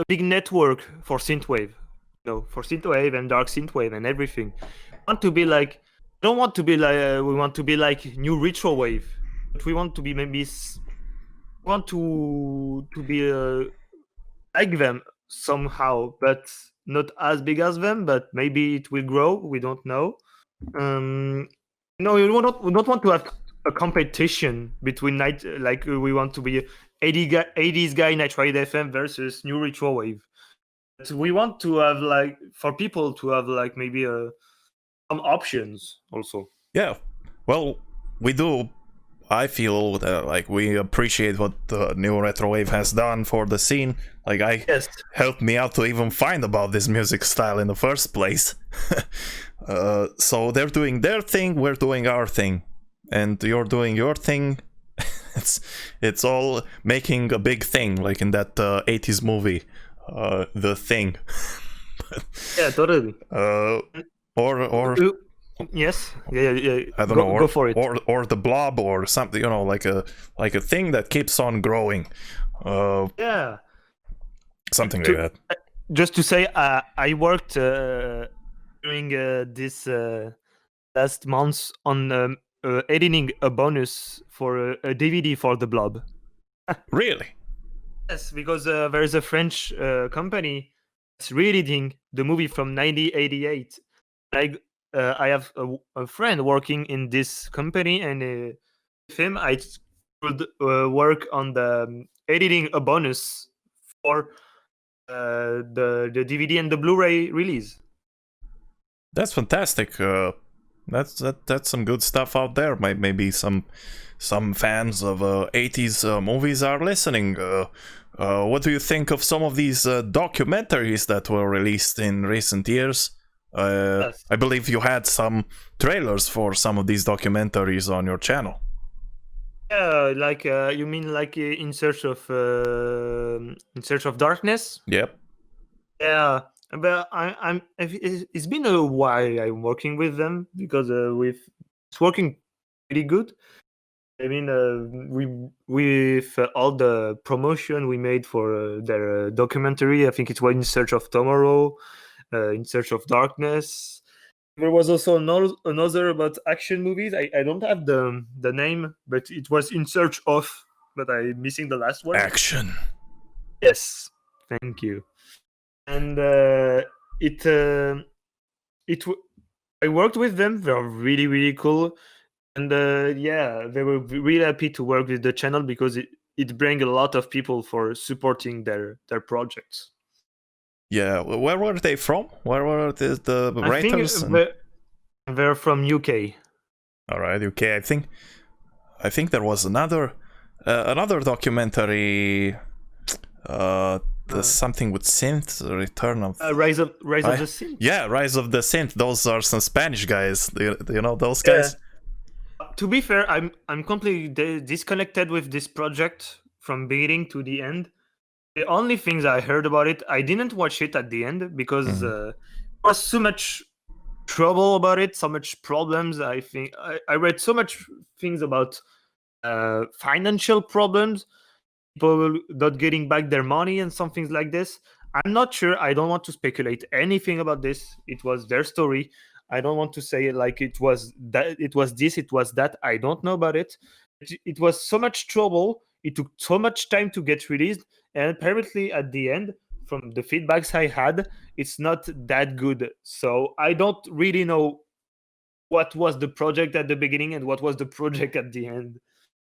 big network for Synthwave. You know, for Synthwave and Dark Synthwave and everything. We want to be like. Don't want to be like. We want to be like new Retrowave, but we want to be maybe. We want to be like them somehow, but not as big as them. But maybe it will grow. We don't know. No, we don't want to have a competition between we want to be 80s guy Nightride FM versus new Retrowave. But we want to have like for people to have like maybe some options also. Yeah, well, we do. I feel that like we appreciate what the new Retrowave has done for the scene. Like helped me out to even find about this music style in the first place. So they're doing their thing, we're doing our thing, and you're doing your thing. it's all making a big thing, like in that 80s movie, The Thing. Yeah, totally. Or yes, yeah. I don't know. Go for it. Or the Blob or something. You know, like a thing that keeps on growing. Yeah. Something like that. Just to say, I worked during this last month on editing a bonus for a DVD for the Blob. Really? Yes, because there is a French company that's reediting the movie from 1988. I have a friend working in this company, and with him I could work on the editing a bonus for the DVD and the Blu-ray release. That's fantastic. That's some good stuff out there. Maybe some fans of 80s movies are listening. What do you think of some of these documentaries that were released in recent years? Yes. I believe you had some trailers for some of these documentaries on your channel. Yeah, like you mean like In Search of Darkness? Yep. Yeah, but it's been a while I'm working with them because it's working pretty good. I mean, with all the promotion we made for their documentary, I think it was In Search of Tomorrow, In Search of Darkness. There was also another about action movies. I don't have the name, but it was In Search of, but I'm missing the last one. Action. Yes, thank you. And I worked with them. They're really, really cool. And yeah, they were really happy to work with the channel because it brings a lot of people for supporting their projects. Yeah, where were they from? Where were the writers? They're from UK. All right, UK. I think there was another documentary. Something with synth, Return of Rise of the Synth. Yeah, Rise of the Synth. Those are some Spanish guys. You know those guys. To be fair, I'm completely disconnected with this project from beginning to the end. The only things I heard about it, I didn't watch it at the end because there was so much trouble about it, so much problems. I think I read so much things about financial problems, people not getting back their money and some things like this. I'm not sure. I don't want to speculate anything about this. It was their story. I don't want to say like it was that, it was this, it was that. I don't know about it. It was so much trouble. It took so much time to get released. And apparently at the end, from the feedbacks I had, it's not that good. So I don't really know what was the project at the beginning and what was the project at the end.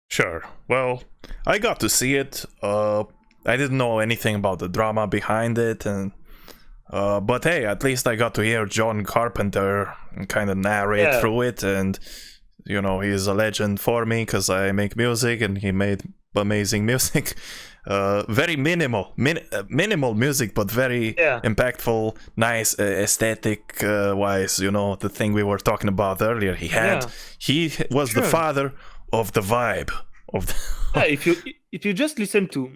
Sure. Well, I got to see it. I didn't know anything about the drama behind it, and but hey, at least I got to hear John Carpenter kind of narrate through it, and you know, he's a legend for me because I make music and he made amazing music. very minimal music, but very impactful, nice aesthetic wise. The thing we were talking about earlier. He was the father of the vibe of the if you just listen to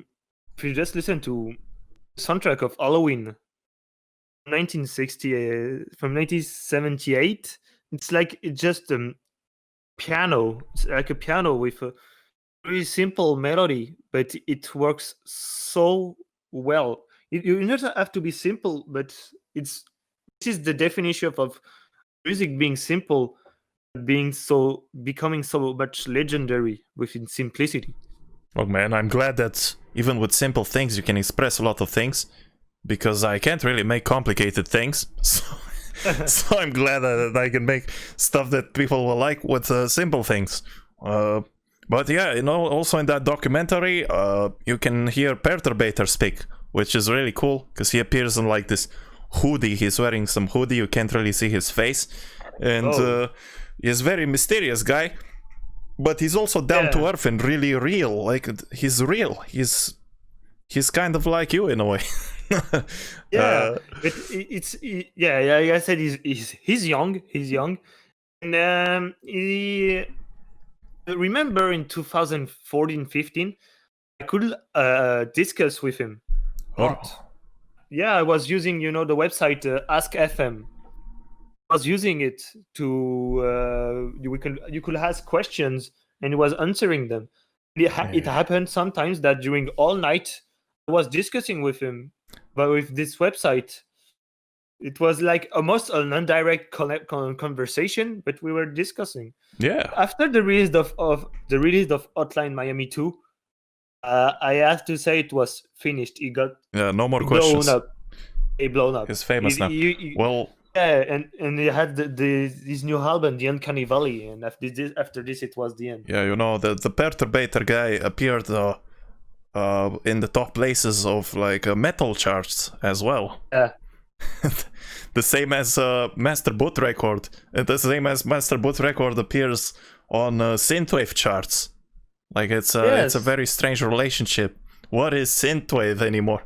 soundtrack of Halloween 1960 from 1978, it's just piano. It's like a piano with a very simple melody, but it works so well. You don't have to be simple, but this is the definition of music being simple, becoming so much legendary within simplicity. Oh man, I'm glad that even with simple things you can express a lot of things, because I can't really make complicated things. So I'm glad that I can make stuff that people will like with simple things. But yeah, also in that documentary, you can hear Perturbator speak, which is really cool, because he appears in this hoodie. He's wearing some hoodie, you can't really see his face. And he's a very mysterious guy, but he's also down to earth and really real. He's real. He's kind of like you in a way. Like I said, he's young. And he remember in 2014-15, I could discuss with him. I was using the website Ask FM. I was using it to you could ask questions and he was answering them. It happened sometimes that during all night I was discussing with him, but with this website it was like almost an indirect conversation, but we were discussing. After the release of Hotline Miami 2, I have to say it was finished. It got no more questions. Blown up. He's famous now. And he had this new album, The Uncanny Valley, and after this it was the end. The Perturbator guy appeared in the top places of metal charts as well. The same as Master Boot Record. The same as Master Boot Record appears on Synthwave charts. It's a very strange relationship. What is Synthwave anymore?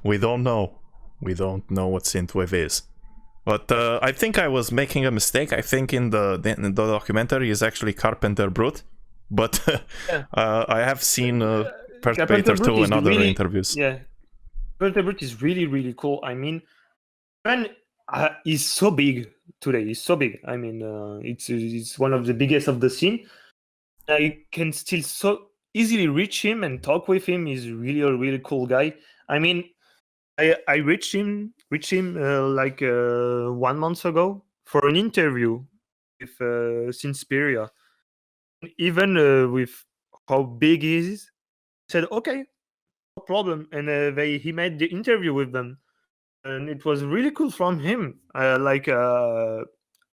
We don't know. We don't know what Synthwave is. But I think I was making a mistake. I think in the documentary is actually Carpenter Brut. But I have seen Perturbator 2 in other interviews. Yeah, Carpenter Brut is really, really cool. I mean, man, he's so big today. He's so big. I mean, it's one of the biggest of the scene. I can still so easily reach him and talk with him. He's really a really cool guy. I mean, I reached him 1 month ago for an interview with Synthperia. Even with how big he is, he said, okay, no problem. And he made the interview with them. And it was really cool from him. I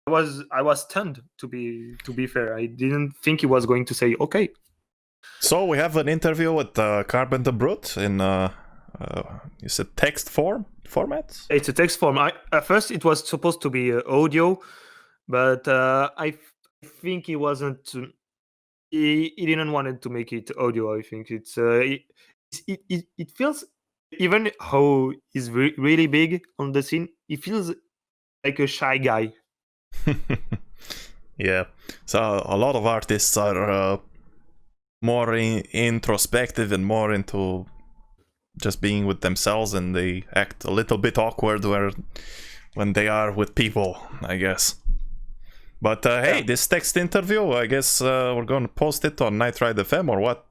was stunned, to be fair. I didn't think he was going to say okay. So we have an interview with Carpenter Brut in you said text format? It's a text form. At first it was supposed to be audio, but I think he wasn't. He didn't want to make it audio. I think it feels, even how he's really big on the scene, he feels like a shy guy. Yeah, so a lot of artists are more introspective and more into just being with themselves, and they act a little bit awkward when they are with people, I guess. But hey, this text interview, I guess we're going to post it on Nightride FM or what?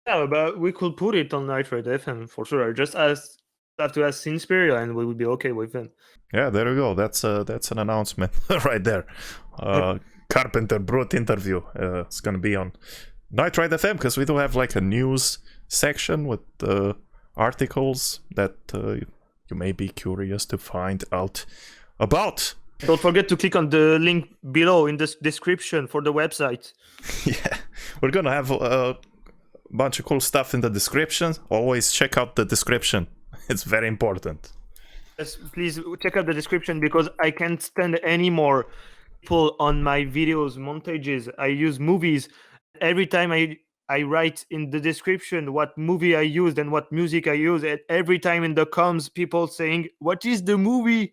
Yeah, but we could put it on Nightride FM for sure. I just have to ask Synthperia and we will be okay with it. Yeah, there you go. That's an announcement right there. Carpenter Brut interview. It's going to be on Nightride FM, because we do have a news section with articles that you may be curious to find out about. Don't forget to click on the link below in the description for the website. Yeah, we're going to have a bunch of cool stuff in the description. Always check out the description. It's very important. Yes, please check out the description, because I can't stand any more people on my videos, montages. I use movies. Every time I I write in the description what movie I used and what music I use. And every time in the comms, people saying, "What is the movie?"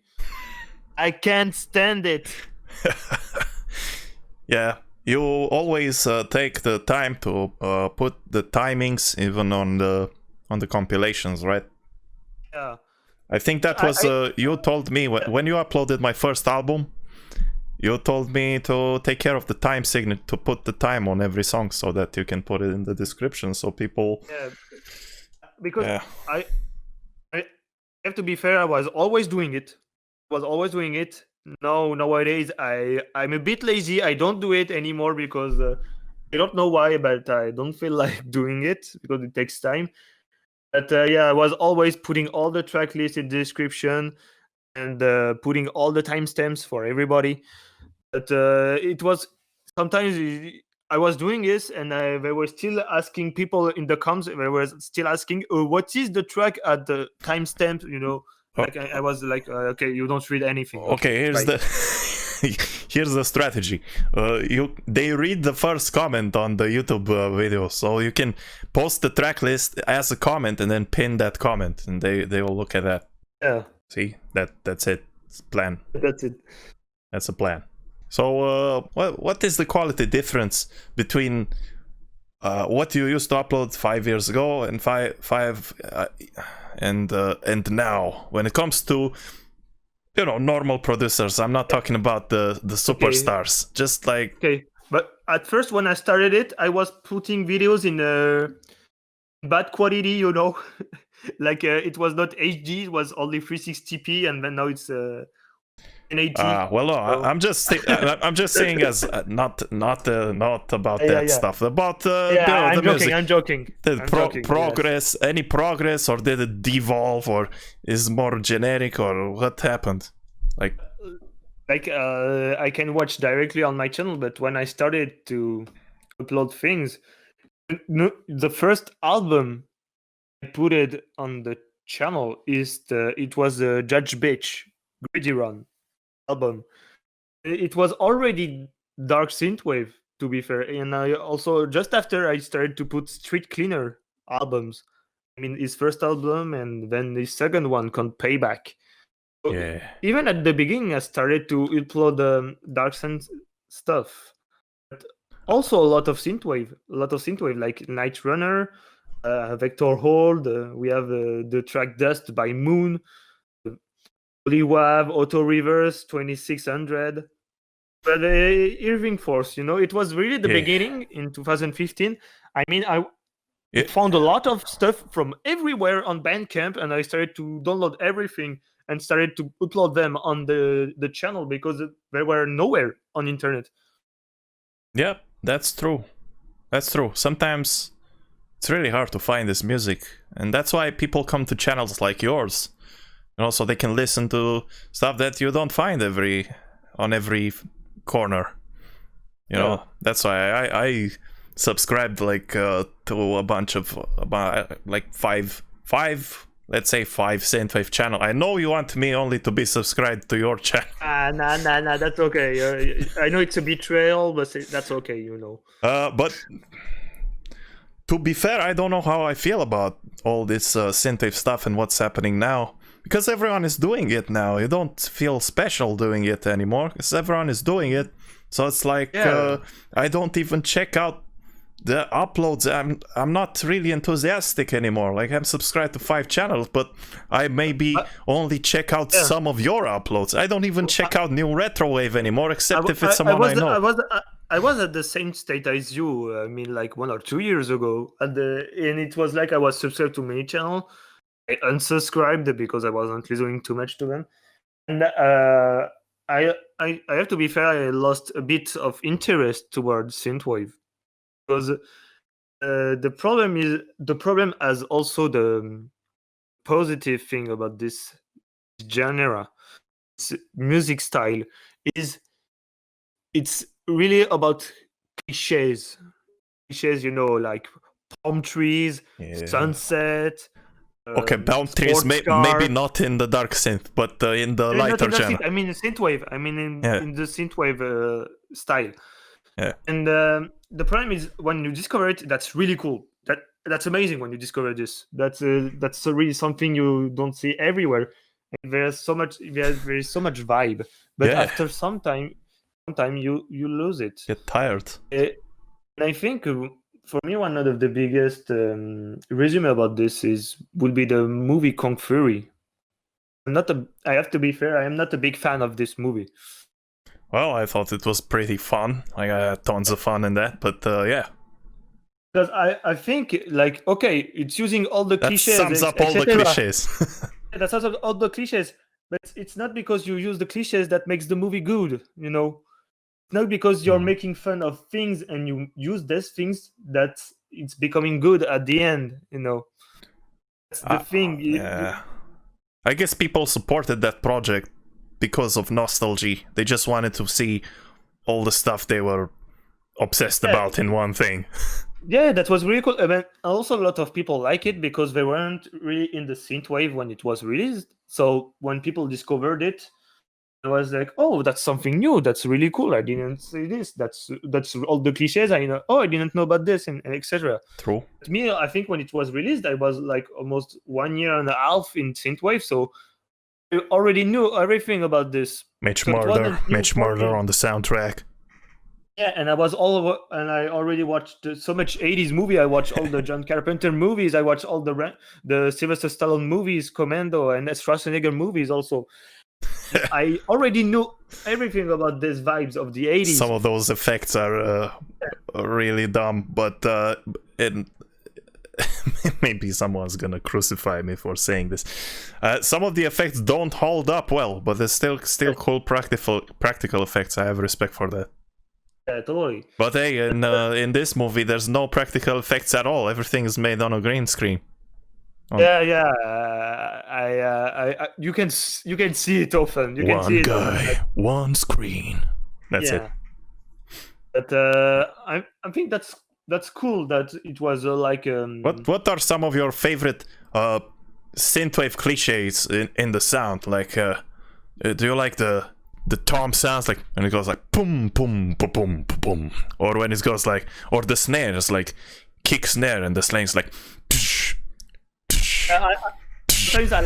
I can't stand it. Yeah, you always take the time to put the timings even on the compilations, right? Yeah. I think that was you told me when you uploaded my first album. You told me to take care of the time signature, to put the time on every song so that you can put it in the description so people. Yeah, because I have to be fair. I was always doing it. No, nowadays I'm a bit lazy. I don't do it anymore because I don't know why, but I don't feel like doing it because it takes time. But yeah, I was always putting all the track lists in the description and putting all the timestamps for everybody. But it was sometimes I was doing this, and they were still asking people in the comms. They were still asking, "What is the track at the timestamp?" You know, like I was like, "Okay, you don't read anything." Okay, here's right. here's the strategy. They read the first comment on the YouTube video, so you can post the track list as a comment and then pin that comment, and they will look at that. Yeah. See, that's it. It's a plan. That's it. That's a plan. So, what is the quality difference between what you used to upload 5 years ago and and now when it comes to normal producers? I'm not talking about the superstars. Okay. Just like but at first when I started it, I was putting videos in bad quality, like it was not HD, it was only 360p, and then now it's well, no, I'm just saying as not about that stuff. About I'm the joking. music. I'm joking. Progress? Yes. Any progress, or did it devolve, or is more generic, or what happened? Like I can watch directly on my channel, but when I started to upload things, the first album I put it on the channel it was the Judge Bitch Greedy Run album. It was already dark synthwave, to be fair, and I also just after I started to put Street Cleaner albums. I mean, his first album and then his second one called Payback. Yeah. Even at the beginning, I started to upload Darksynth stuff, but also a lot of synthwave, like Night Runner, Vector Hold. We have the track Dust by Moon, Retrowave, Auto Reverse, 2600. But Irving Force, it was really the beginning in 2015. I mean, I found a lot of stuff from everywhere on Bandcamp, and I started to download everything and started to upload them on the channel because they were nowhere on internet. Yeah, that's true. Sometimes it's really hard to find this music, and that's why people come to channels like yours, so they can listen to stuff that you don't find on every corner. That's why I subscribed to a bunch of like five Synthwave channel. I know you want me only to be subscribed to your channel. Nah, that's okay. I know it's a betrayal, but that's okay, But to be fair, I don't know how I feel about all this Synthwave stuff and what's happening now. Because everyone is doing it now. You don't feel special doing it anymore, because everyone is doing it. So it's like, I don't even check out the uploads. I'm not really enthusiastic anymore. Like, I'm subscribed to 5 channels, but I maybe only check out some of your uploads. I don't even check out new Retrowave anymore, except if it's someone I know. I was at the same state as you. I mean, like 1 or 2 years ago, and it was like I was subscribed to many channels. I unsubscribed because I wasn't listening too much to them, and I have to be fair. I lost a bit of interest towards synthwave because the problem as also the positive thing about this genre, this music style, is it's really about cliches, like palm trees, sunset. Okay, palm trees, maybe not in the Darksynth, but in the lighter genre. I mean, synthwave. I mean, in the synthwave style. Yeah. And the problem is when you discover it, that's really cool. That's amazing when you discover this. That's really something you don't see everywhere. And there's so much vibe, but Yeah. after some time you lose it. Get tired. And I think for me one of the biggest resume about this would be the movie Kung Fury. I have to be fair, I am not a big fan of this movie. Well, I thought it was pretty fun. I had tons of fun in that, but yeah. Because I think, like, okay, it's using all the cliches. That sums up all the cliches. That sums up all the cliches. But it's not because you use the cliches that makes the movie good, you know? It's not because you're making fun of things and you use these things that it's becoming good at the end, you know? That's the thing. Yeah. I guess people supported that project because of nostalgia. They just wanted to see all the stuff they were obsessed about in one thing. Yeah, that was really cool. I mean, also a lot of people like it because they weren't really in the synthwave when it was released. So when people discovered it, it was like, oh, that's something new. That's really cool. I didn't see this. That's all the cliches. I didn't know about this, and etc. True. To me, I think when it was released, I was like almost 1 year and a half in synthwave, so I already knew everything about this. Mitch So it Murder wasn't new for me. on the soundtrack. Yeah, and I already watched so much 80s movie. I watched all the John Carpenter movies. I watched all the Sylvester Stallone movies, Commando, and Schwarzenegger movies also. I already knew everything about these vibes of the 80s. Some of those effects are really dumb, but maybe someone's gonna crucify me for saying this. Some of the effects don't hold up well, but there's still cool practical effects. I have respect for that. Yeah, totally. But hey, in this movie, there's no practical effects at all. Everything is made on a green screen. Yeah. You can see it often. You can see it. One guy, one screen. That's it. But I think that's cool that it was like. What are some of your favorite synthwave cliches in the sound? Like, do you like the tom sounds, like when it goes like boom boom boom boom boom, or when it goes like, or the snares like kick snare and the slings like. Sometimes I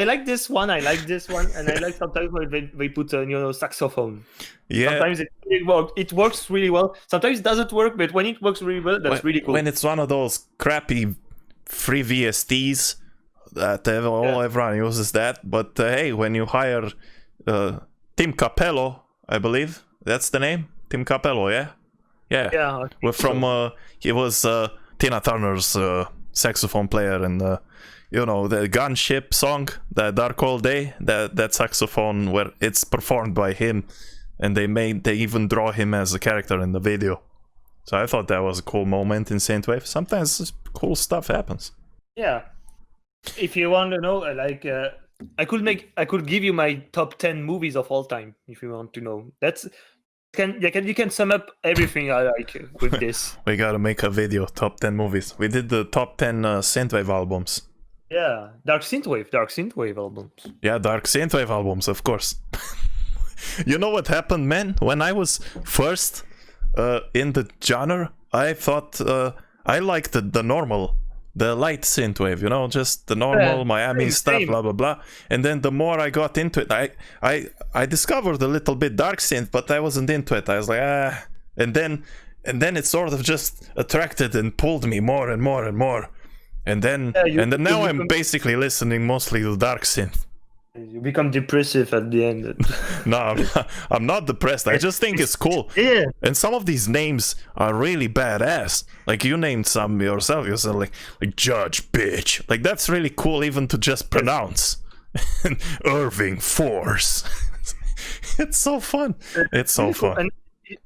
like this one. I like this one, and I like sometimes when they put saxophone. Yeah. Sometimes it works really well. Sometimes it doesn't work, but when it works really well, that's really cool. When it's one of those crappy free VSTs that everyone uses that, but hey, when you hire Tim Capello, I believe that's the name, Tim Capello, yeah. We're from he was Tina Turner's saxophone player, and the Gunship song, the Dark All Day, that saxophone where it's performed by him, and they even draw him as a character in the video. So I thought that was a cool moment in Synthwave. Sometimes cool stuff happens. Yeah. If you want to know, like, I could give you my top 10 movies of all time if you want to know. You can sum up everything I like with this. We gotta make a video, top 10 movies. We did the top 10 Synthwave albums. Yeah, Dark Synthwave albums. Yeah, Dark Synthwave albums, of course. You know what happened, man? When I was first in the genre, I thought I liked the light synthwave, just the normal Miami stuff, blah blah blah. And then the more I got into it, I discovered a little bit dark synth, but I wasn't into it. I was like, and then it sort of just attracted and pulled me more and more and more. And then now I'm basically listening mostly to dark synth. You become depressive at the end. No, I'm not depressed. I just think it's cool. Yeah. And some of these names are really badass. Like you named some yourself. You said like Judge Bitch. Like that's really cool even to just pronounce. Irving Force. It's so fun. It's so fun. And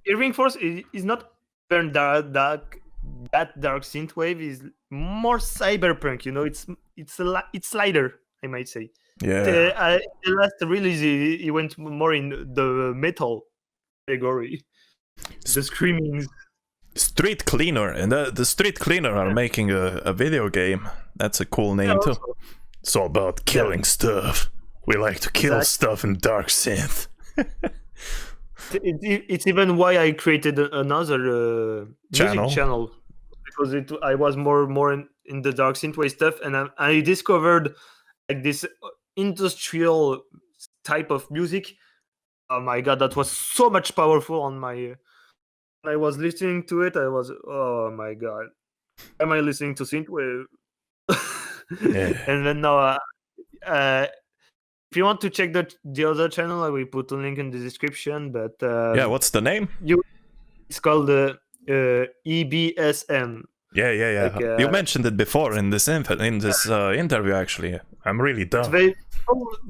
Irving Force is not very dark. That dark synthwave is more cyberpunk. It's lighter, I might say. Yeah. The last release, he went more in the metal category. The screaming. Street Cleaner, and the Street Cleaner are making a video game. That's a cool name too. It's all about killing stuff. We like to kill stuff in dark synth. It's even why I created another music channel, because I was more in the dark synthwave stuff, and I discovered like this industrial type of music. Oh my god, that was so much powerful on my. When I was listening to it, I was, oh my god, am I listening to synthwave? And then now, if you want to check the other channel, I will put a link in the description. But what's the name? It's called EBSM. Yeah. Like, you mentioned it before in this interview. Actually, I'm really dumb.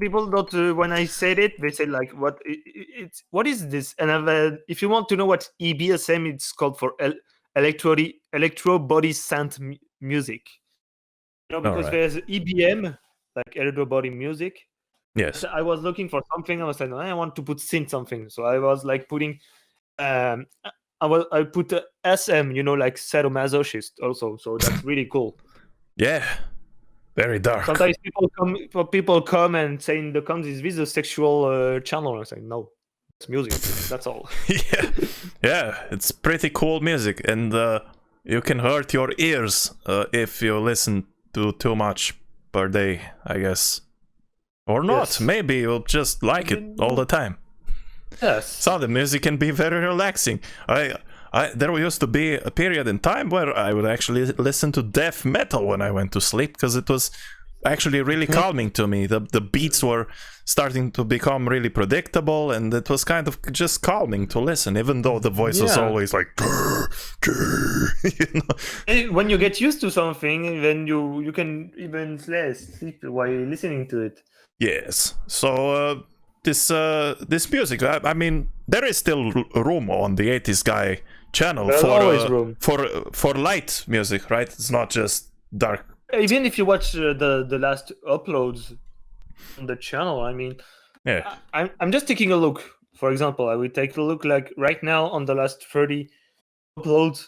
People don't. When I said it, they say like, what is this? And if you want to know what EBSM, it's called for electro body synth music. Because there's EBM, like electro body music. Yes. I was looking for something. I was like, I want to put synth something. So I was like putting, I put SM, like sadomasochist also. So that's really cool. Yeah, very dark. Sometimes people come and say in the comments, "Is this a sexual channel?" I say, "No, it's music. That's all." yeah, it's pretty cool music, and you can hurt your ears if you listen to too much per day, I guess. Or not. Yes. Maybe you'll just like it all the time. Yes. So the music can be very relaxing. There used to be a period in time where I would actually listen to death metal when I went to sleep, because it was actually really calming to me. The beats were starting to become really predictable, and it was kind of just calming to listen, even though the voice was always like, When you get used to something, then you can even sleep while listening to it. Yes. So this music, I mean, there is still room on the 80s Guy channel for light music, right? It's not just dark. Even if you watch the last uploads on the channel, I mean, I'm just taking a look. For example, I will take a look like right now on the last 30 uploads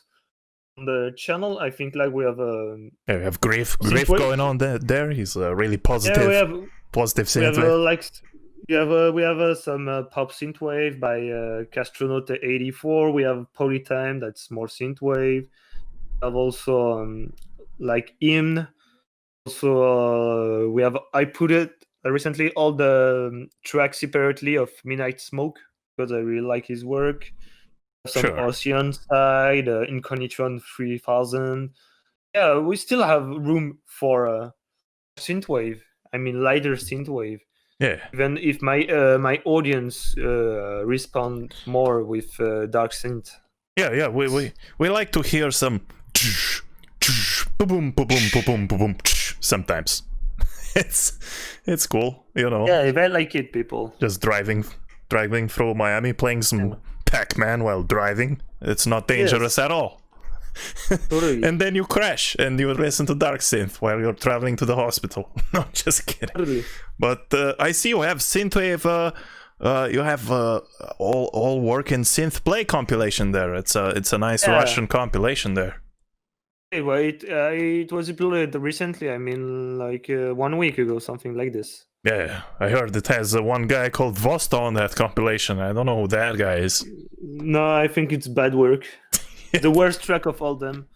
on the channel. I think like we have we have Grief going on there. He's really positive. Yeah, we have positive synthwave. We have some pop synthwave by Castronaut 84. We have Polytime, that's more synthwave. We have also like Hymn. Also, we have I put it recently all the tracks separately of Midnight Smoke because I really like his work. Some Ocean Side, Incognitron 3000. Yeah, we still have room for synthwave. I mean, lighter synthwave. Yeah. Even if my audience respond more with Darksynth. Yeah. We like to hear some boom boom sometimes. It's cool, Yeah, I like it, people. Just driving through Miami, playing some Pac-Man while driving. It's not dangerous at all. Totally. And then you crash and you listen to Darksynth while you're traveling to the hospital. No, just kidding. Totally. But I see you have Synthwave. You have all work in synth play compilation there. It's a nice Russian compilation there. Well, it was uploaded recently. I mean, like 1 week ago, something like this. Yeah, I heard it has one guy called Vosto on that compilation. I don't know who that guy is. No, I think it's bad work. The worst track of all them.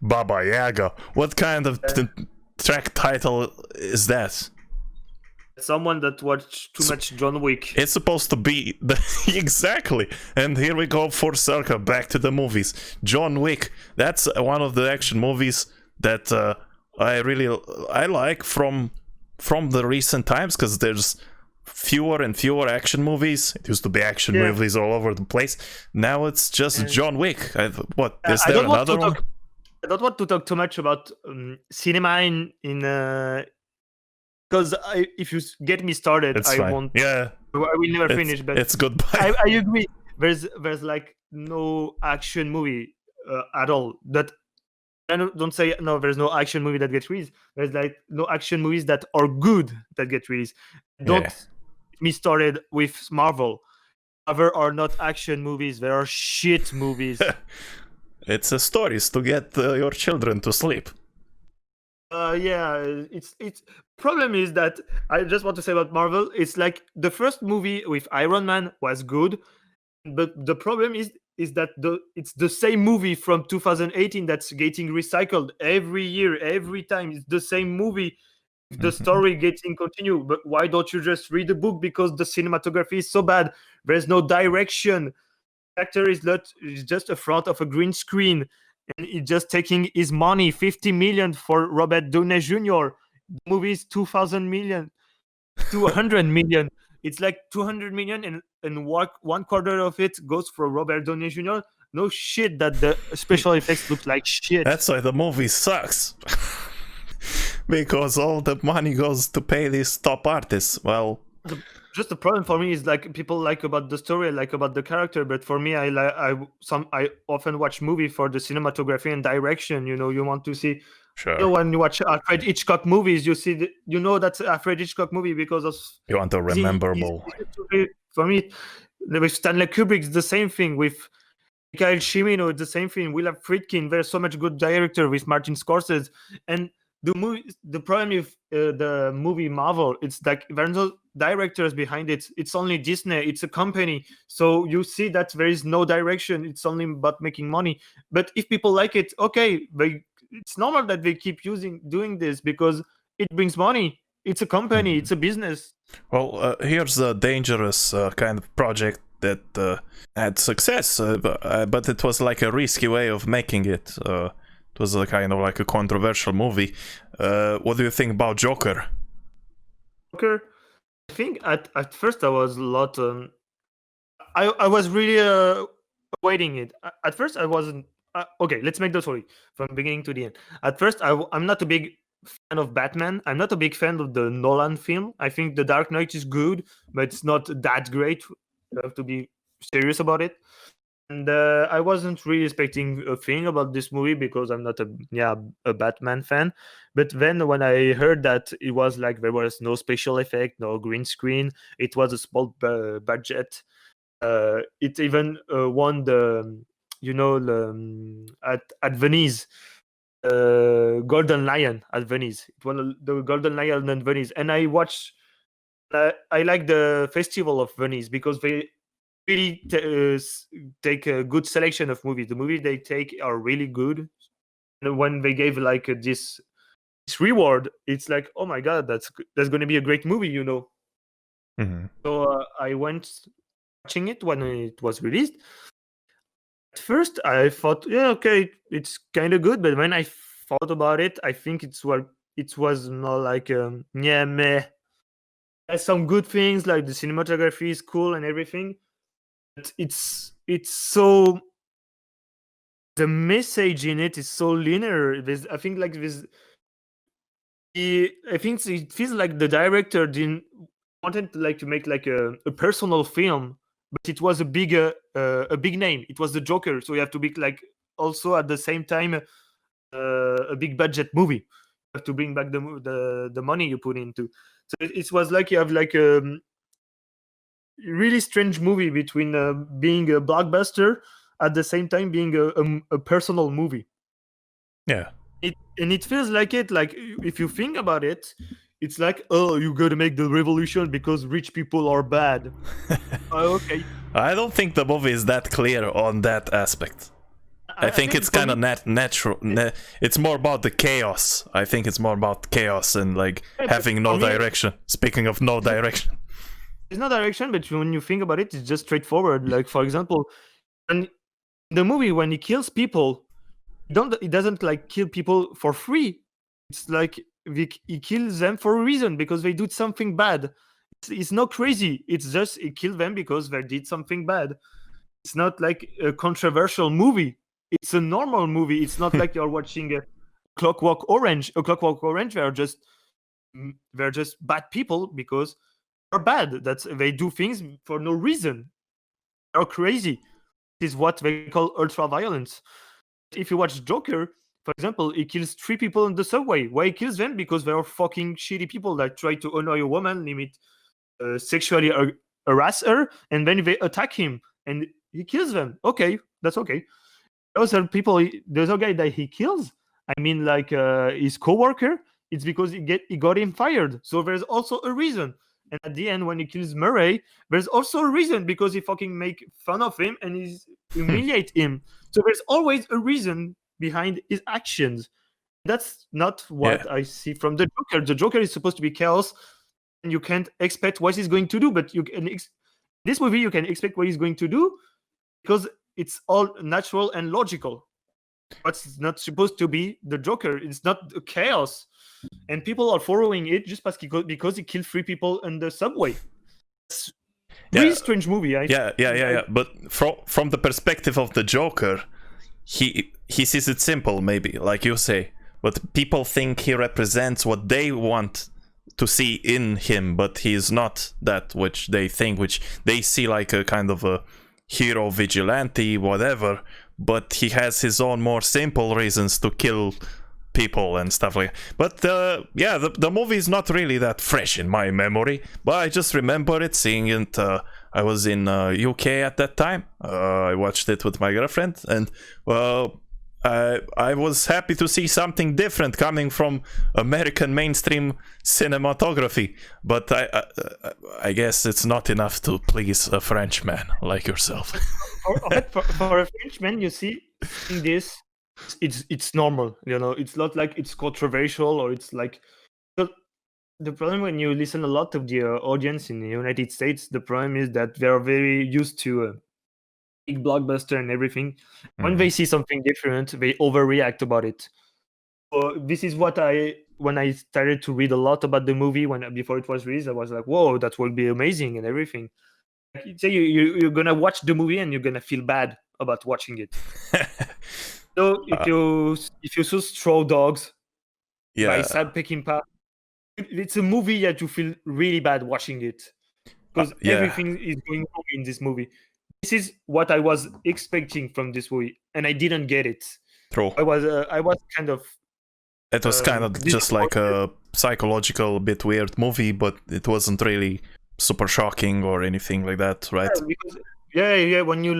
Baba Yaga. What kind of track title is that? Someone that watched too much John Wick. It's supposed to be exactly. And here we go full circle back to the movies. John Wick. That's one of the action movies that I like from the recent times, because there's fewer and fewer action movies. It used to be action movies all over the place. Now it's just John Wick. Is there another one? I don't want to talk too much about cinema in because if you get me started, I won't. Yeah, I will never finish. But it's goodbye. I agree. There's like no action movie at all. That I don't say no. There's no action movie that gets released. There's like no action movies that are good that get released. Don't get me started with Marvel. There are not action movies. There are shit movies. It's stories to get your children to sleep. It's problem is that I just want to say about Marvel. It's like the first movie with Iron Man was good. but the problem is that it's the same movie from 2018 that's getting recycled every year, every time. It's the same movie, the story getting continued. But why don't you just read the book? Because the cinematography is so bad. There's no direction. The actor is just a front of a green screen, and he's just taking his money, 50 million for Robert Downey Jr. The movie is 200 million. It's like 200 million, and one quarter of it goes for Robert Downey Jr. No shit that the special effects look like shit. That's why the movie sucks. Because all the money goes to pay these top artists. Well, just the problem for me is like people like about the story, like about the character, but for me, I often watch movie for the cinematography and direction. You know, you want to see. sure. You know, when you watch Alfred Hitchcock movies, you see, that's Alfred Hitchcock movie because of. You want a rememberable. For me, with Stanley Kubrick, it's the same thing. With Mikhail Cimino, it's the same thing. Willem Friedkin, there's so much good director with Martin Scorsese, and the problem with the movie Marvel, it's like there's no directors behind it. It's only Disney. It's a company, so you see that there is no direction. It's only about making money. But if people like it, okay, it's normal that they keep doing this because it brings money. It's a company. It's a business. Well, here's a dangerous kind of project that had success, but it was like a risky way of making it. It was a kind of like a controversial movie. What do you think about Joker? Joker, I think at first I was a lot. I was really waiting it. At first I wasn't. Okay, let's make the story from beginning to the end. At first, I'm not a big fan of Batman. I'm not a big fan of the Nolan film. I think The Dark Knight is good, but it's not that great. You have to be serious about it. And I wasn't really expecting a thing about this movie because I'm not a Batman fan. But then when I heard that it was like there was no special effect, no green screen, it was a small budget. It even won the at Venice, Golden Lion at Venice. It won the Golden Lion at Venice, and I watched. I like the Festival of Venice because they really take a good selection of movies. The movies they take are really good, and when they gave like this reward, it's like, oh my god, that's going to be a great movie, you know. So I went watching it when it was released. At first, I thought, yeah, okay, it's kind of good. But when I thought about it, I think it was more like, meh. There's some good things, like the cinematography is cool and everything. But it's so. The message in it is so linear. I think it feels like the director didn't wanted to make like a personal film, but it was a big name. It was the Joker, so you have to be like also at the same time a big budget movie. You have to bring back the money you put into. So it was like you have like a really strange movie between being a blockbuster at the same time being a personal movie. Yeah. It feels like it. Like if you think about it, it's like, oh, you gotta make the revolution because rich people are bad. Okay. I don't think the movie is that clear on that aspect. I think it's kind of natural. It's more about the chaos. I think it's more about chaos and like having no direction. Speaking of no direction. There's no direction, but when you think about it, it's just straightforward. Like, for example, in the movie, when he kills people, he doesn't like kill people for free. It's like he kills them for a reason because they did something bad. It's not crazy. It's just he killed them because they did something bad. It's not like a controversial movie. It's a normal movie. It's not like you're watching a Clockwork Orange. A Clockwork Orange, they're just bad people because they're bad. They do things for no reason. They're crazy. This is what they call ultra violence. If you watch Joker, for example, he kills 3 people in the subway. Why he kills them? Because they are fucking shitty people that try to annoy a woman, sexually harass her, and then they attack him, and he kills them. Okay, that's okay. Those are people. There's a guy that he kills. I mean, like his coworker. It's because he got him fired. So there's also a reason. And at the end, when he kills Murray, there's also a reason, because he fucking make fun of him and he's humiliate him. So there's always a reason behind his actions. That's not what I see from the Joker. The Joker is supposed to be chaos, and you can't expect what he's going to do. But you can this movie, you can expect what he's going to do because it's all natural and logical. What's not supposed to be the Joker? It's not chaos, and people are following it just because he killed 3 people in the subway. It's a really strange movie. Yeah. But from the perspective of the Joker, he sees it simple, maybe, like you say. But people think he represents what they want to see in him, but he's not that which they think, which they see like a kind of a hero, vigilante, whatever. But he has his own more simple reasons to kill people and stuff like that. But the movie is not really that fresh in my memory, but I just remember it, seeing it. I was in UK at that time. I watched it with my girlfriend, and I was happy to see something different coming from American mainstream cinematography. But I guess it's not enough to please a Frenchman like yourself. For a Frenchman, you see, in this, it's normal. It's not like it's controversial or it's like. The problem when you listen a lot of the audience in the United States, the problem is that they are very used to big blockbuster and everything. When they see something different, they overreact about it. So this is what when I started to read a lot about the movie before it was released, I was like, whoa, that will be amazing and everything. Say you're gonna watch the movie and you're gonna feel bad about watching it. So if you saw Straw Dogs by Sam Peckinpah, it's a movie that you feel really bad watching it because everything is going wrong in this movie. This is what I was expecting from this movie, and I didn't get it. True. I was kind of. It was kind of just like a psychological, bit weird movie, but it wasn't really super shocking or anything like that, right? Yeah. When you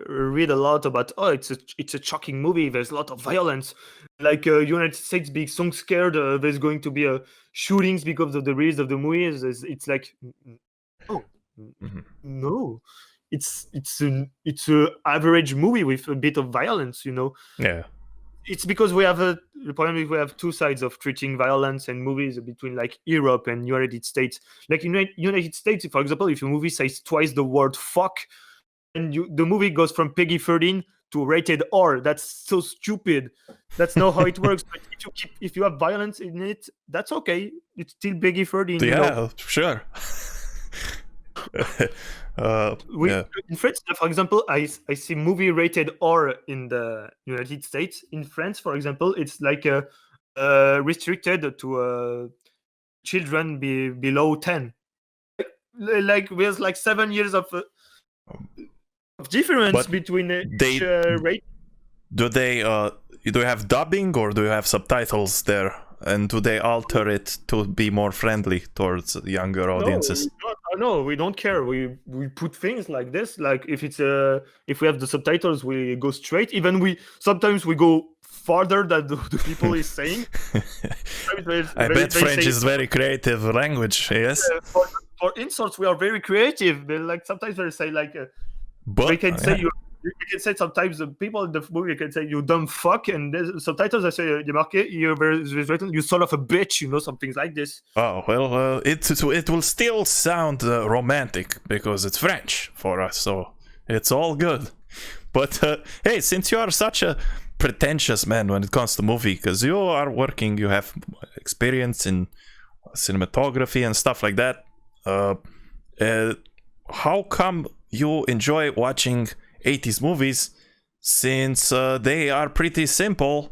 read a lot about, it's a shocking movie. There's a lot of violence. Like United States being so scared, there's going to be shootings because of the release of the movie. It's like, no, it's an average movie with a bit of violence. Yeah. It's because the problem is we have 2 sides of treating violence and movies between like Europe and United States. Like in United States, for example, if a movie says twice the word fuck, and the movie goes from PEGI 13 to rated R, that's so stupid. That's not how it works. But if you have violence in it, that's okay. It's still PEGI 13. Yeah, sure. In France, for example, I see movie rated R in the United States. In France, for example, it's like restricted to children below 10. Like there's like 7 years of difference between each rate. Do you have dubbing or do you have subtitles there? And do they alter it to be more friendly towards younger audiences? No, we don't care. We put things like this. Like if we have the subtitles, we go straight. Even sometimes we go farther than the people is saying. I bet French is very creative language. Yes. For insults, we are very creative. Like sometimes they say like, we can say you can say sometimes the people in the movie can say you dumb fuck, and there's subtitles I say you're written you son of a bitch, something like this. Oh well, it will still sound romantic because it's French for us, so it's all good. But hey, since you are such a pretentious man when it comes to movie, because you have experience in cinematography and stuff like that, how come you enjoy watching 80s movies, since they are pretty simple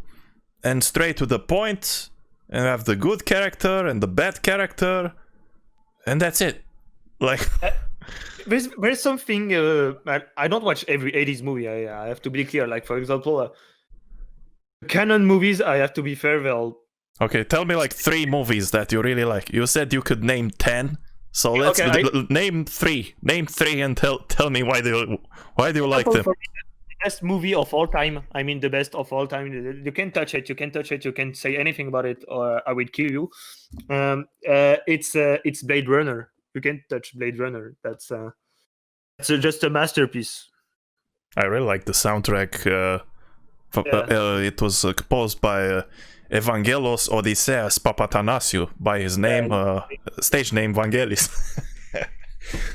and straight to the point, and have the good character and the bad character, and that's it? Like there's something I don't watch every 80s movie. I have to be clear. Like for example, canon movies, I have to be fair. Okay, tell me like 3 movies that you really like. You said you could name 10. So let's name 3. Name 3 and tell me why do you like them? For me, the best movie of all time. I mean, the best of all time. You can't touch it. You can't say anything about it, or I will kill you. It's Blade Runner. touch Blade Runner. That's just a masterpiece. I really like the soundtrack. It was composed by Evangelos Odysseas Papatanasiou, by his name, stage name Vangelis,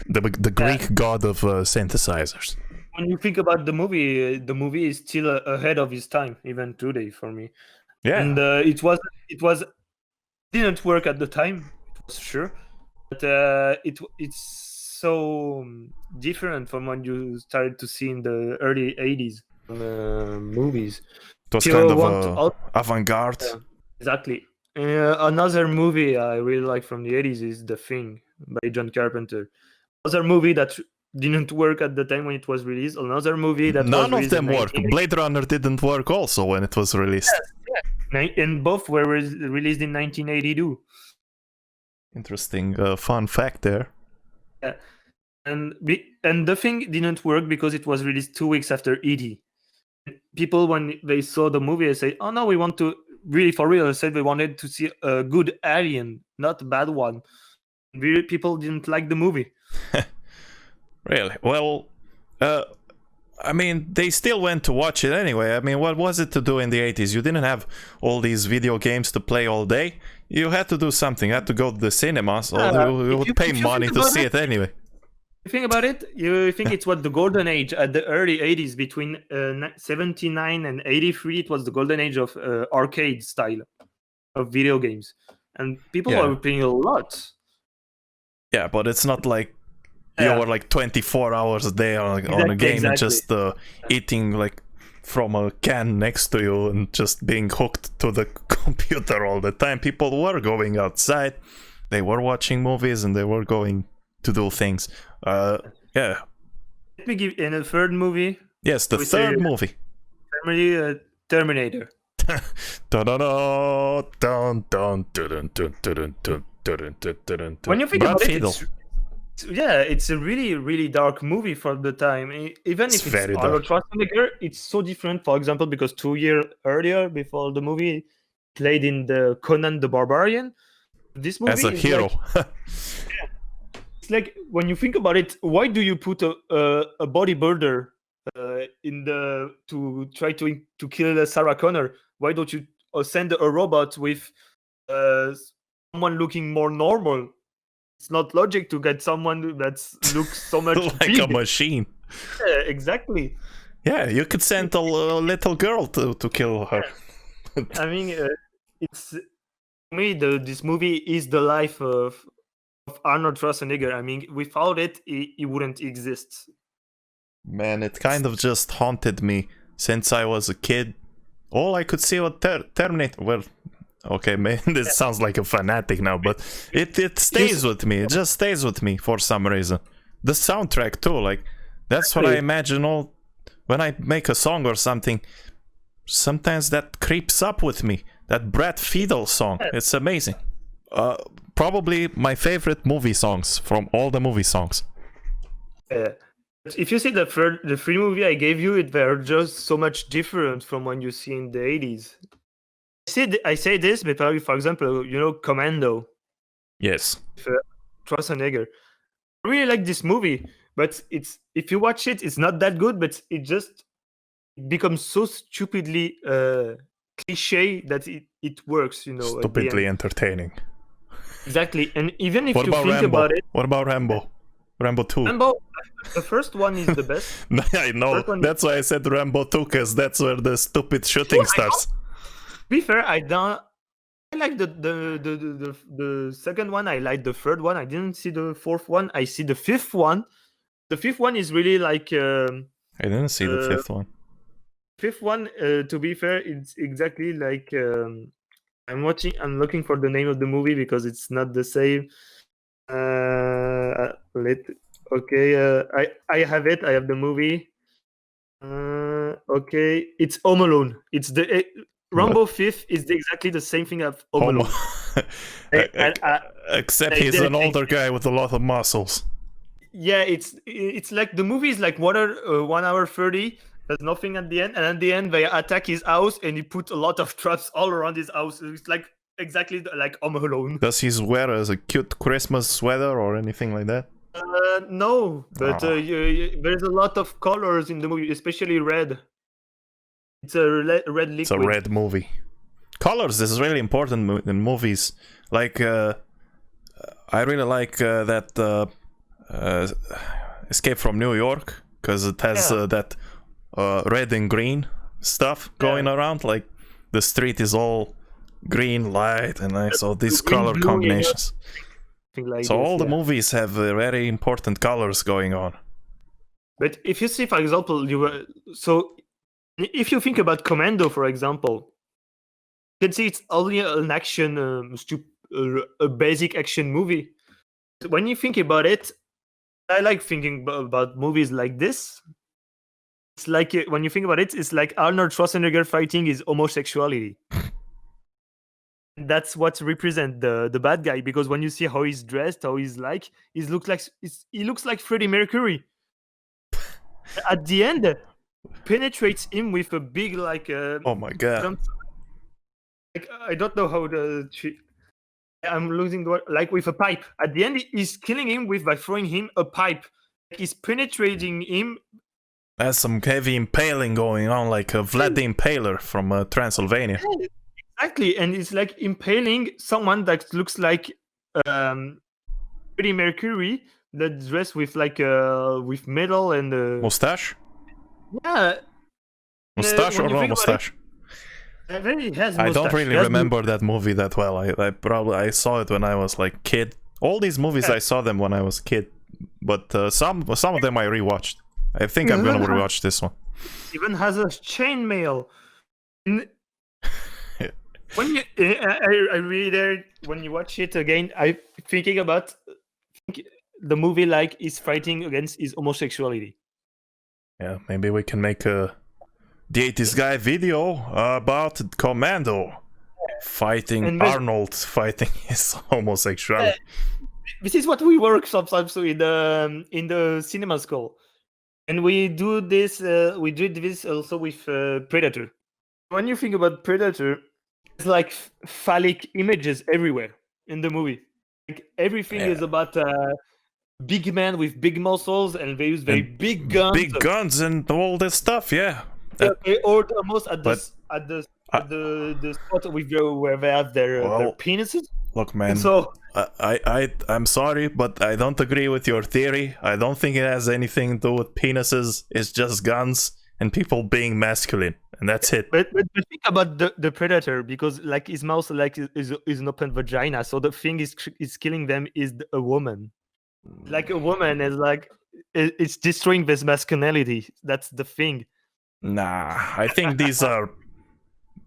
the Greek god of synthesizers. When you think about the movie is still ahead of its time, even today for me. Yeah, and it didn't work at the time, it was sure, but it's so different from what you started to see in the early 80s movies. it was kind of avant-garde. Exactly. Another movie I really like from the 80s is The Thing by John Carpenter. Another movie that didn't work at the time when it was released. Another movie that none of them worked. Blade Runner didn't work also when it was released. Yes. And both were released in 1982. Interesting fun fact there. Yeah. And The Thing didn't work because it was released 2 weeks after E.T. People, when they saw the movie, they say, "Oh no, we want to really for real." They said they wanted to see a good alien, not a bad one. Really, people didn't like the movie. Really? Well, I mean, they still went to watch it anyway. I mean, what was it to do in the 80s? You didn't have all these video games to play all day. You had to do something. You had to go to the cinema, so you would pay money to see it anyway. You think about it, you think it's what the golden age at the early 80s, between 79 and 83, it was the golden age of arcade style of video games. And people were playing a lot. Yeah, but it's not like you were like 24 hours a day on a game and just eating like from a can next to you and just being hooked to the computer all the time. People were going outside, they were watching movies, and they were going to do things. Let me give in a third movie. Yes, the third movie. Terminator. When you think about it, it's a really, really dark movie for the time. Even if it's Arnold Schwarzenegger, it's so different. For example, because 2 years earlier, before the movie, played in the Conan the Barbarian. This movie as a hero. It's like, when you think about it, why do you put a bodybuilder to try to kill Sarah Connor? Why don't you send a robot with someone looking more normal? It's not logic to get someone that looks so much like big. A machine. Yeah, exactly. Yeah, you could send a little girl to kill her. I mean, it's for me, this movie is the life of Arnold Schwarzenegger. I mean, without it, he wouldn't exist. Man, it kind of just haunted me since I was a kid. All I could see was Terminator. Well, okay, man, this sounds like a fanatic now, but it stays with me. It just stays with me for some reason. The soundtrack too, like, that's what I imagine all when I make a song or something. Sometimes that creeps up with me. That Brad Fiedel song, it's amazing. Probably my favorite movie songs from all the movie songs. If you see the free movie I gave you, they're just so much different from what you see in the 80s. I say this because, for example, Commando. Yes. Schwarzenegger. I really like this movie, but if you watch it, it's not that good, but it just becomes so stupidly cliche that it works, Stupidly entertaining. Exactly. And even if you think about it... What about Rambo? Rambo 2. Rambo, the first one is the best. I know. That's why I said Rambo 2, because that's where the stupid shooting starts. To be fair, I like the second one. I like the third one. I didn't see the fourth one. I see the fifth one. The fifth one is really like... I didn't see the fifth one. Fifth one, to be fair, it's exactly like... I'm looking for the name of the movie because it's not the same. I have it. I have the movie. Okay, it's Home Alone. It's the Rambo 5th is exactly the same thing as Home Alone. Except he's an older guy with a lot of muscles. Yeah, it's like the movie is like 1 hour 30. There's nothing at the end, and at the end they attack his house, and he put a lot of traps all around his house. It's like exactly like Home Alone. Does he wear a cute Christmas sweater or anything like that? No, but Oh. there's a lot of colors in the movie, especially red. It's a red liquid. It's a red movie. Colors is really important in movies. Like, I really like that Escape from New York, because it has that red and green stuff going around. Like, the street is all green light, and so these color combinations. Like so this, all the movies have very important colors going on. But if you see, for example, if you think about Commando, for example, you can see it's only an action, a basic action movie. When you think about it, I like thinking about movies like this. It's like when you think about it, it's like Arnold Schwarzenegger fighting his homosexuality. That's what represents the bad guy, because when you see how he's dressed, how he's like, he looks like Freddie Mercury. At the end, penetrates him with a big oh my god! Like, I don't know how I'm losing the word. Like with a pipe. At the end, he's killing him by throwing him a pipe. Like he's penetrating him. There's some heavy impaling going on, like a Vlad the Impaler from Transylvania. Yeah, exactly, and it's like impaling someone that looks like Freddie Mercury, that's dressed with with metal and mustache. Yeah, mustache or no mustache. I don't really remember that movie that well. I saw it when I was like kid. All these movies I saw them when I was kid, but some of them I rewatched. I think I'm gonna rewatch this one. Even has a chainmail. When you, I really when you watch it again, I'm thinking about the movie like is fighting against his homosexuality. Yeah, maybe we can make a the 80s guy video about Commando fighting Arnold fighting his homosexuality. This is what we work sometimes in the cinema school, and we do this. We did this also with Predator. When you think about Predator, it's like phallic images everywhere in the movie. Like everything is about big men with big muscles, and they use very big guns. Big guns and all this stuff, yeah. Or almost at the spot where they have their penises. Look, man. So I'm sorry, but I don't agree with your theory. I don't think it has anything to do with penises. It's just guns and people being masculine, and that's it. But think about the Predator, because like his mouth is an open vagina, so the thing is killing them is a woman. Like a woman is like it's destroying this masculinity. That's the thing. Nah, I think these are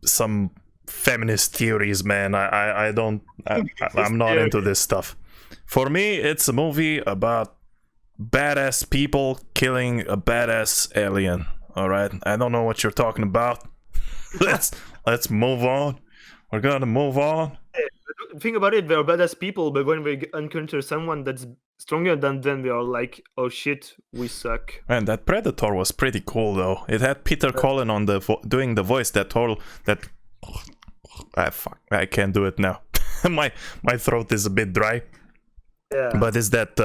some feminist theories, man. I'm not into this stuff. For me, it's a movie about badass people killing a badass alien. All right, I don't know what you're talking about. let's move on. We're gonna move on. Think about it. They're badass people, but when we encounter someone that's stronger than them, we are like, oh shit, we suck. Man, that Predator was pretty cool though. It had Peter Cullen on the doing the voice. I can't do it now. my throat is a bit dry. Yeah. But it's that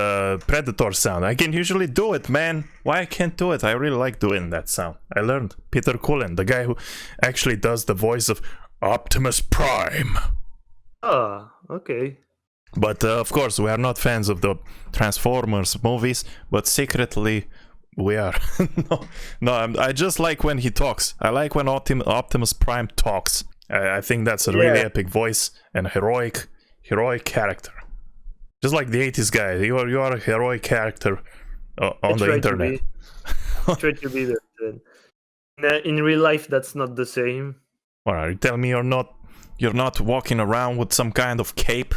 Predator sound. I can usually do it, man. Why I can't do it? I really like doing that sound. I learned. Peter Cullen, the guy who actually does the voice of Optimus Prime. Oh, okay. But of course, we are not fans of the Transformers movies, but secretly we are. I just like when he talks. I like when Optimus Prime talks. I think that's a really epic voice and a heroic character. Just like the 80s guy, you are a heroic character on the internet. Try to be that. In real life, that's not the same. What are you telling me? You're not walking around with some kind of cape,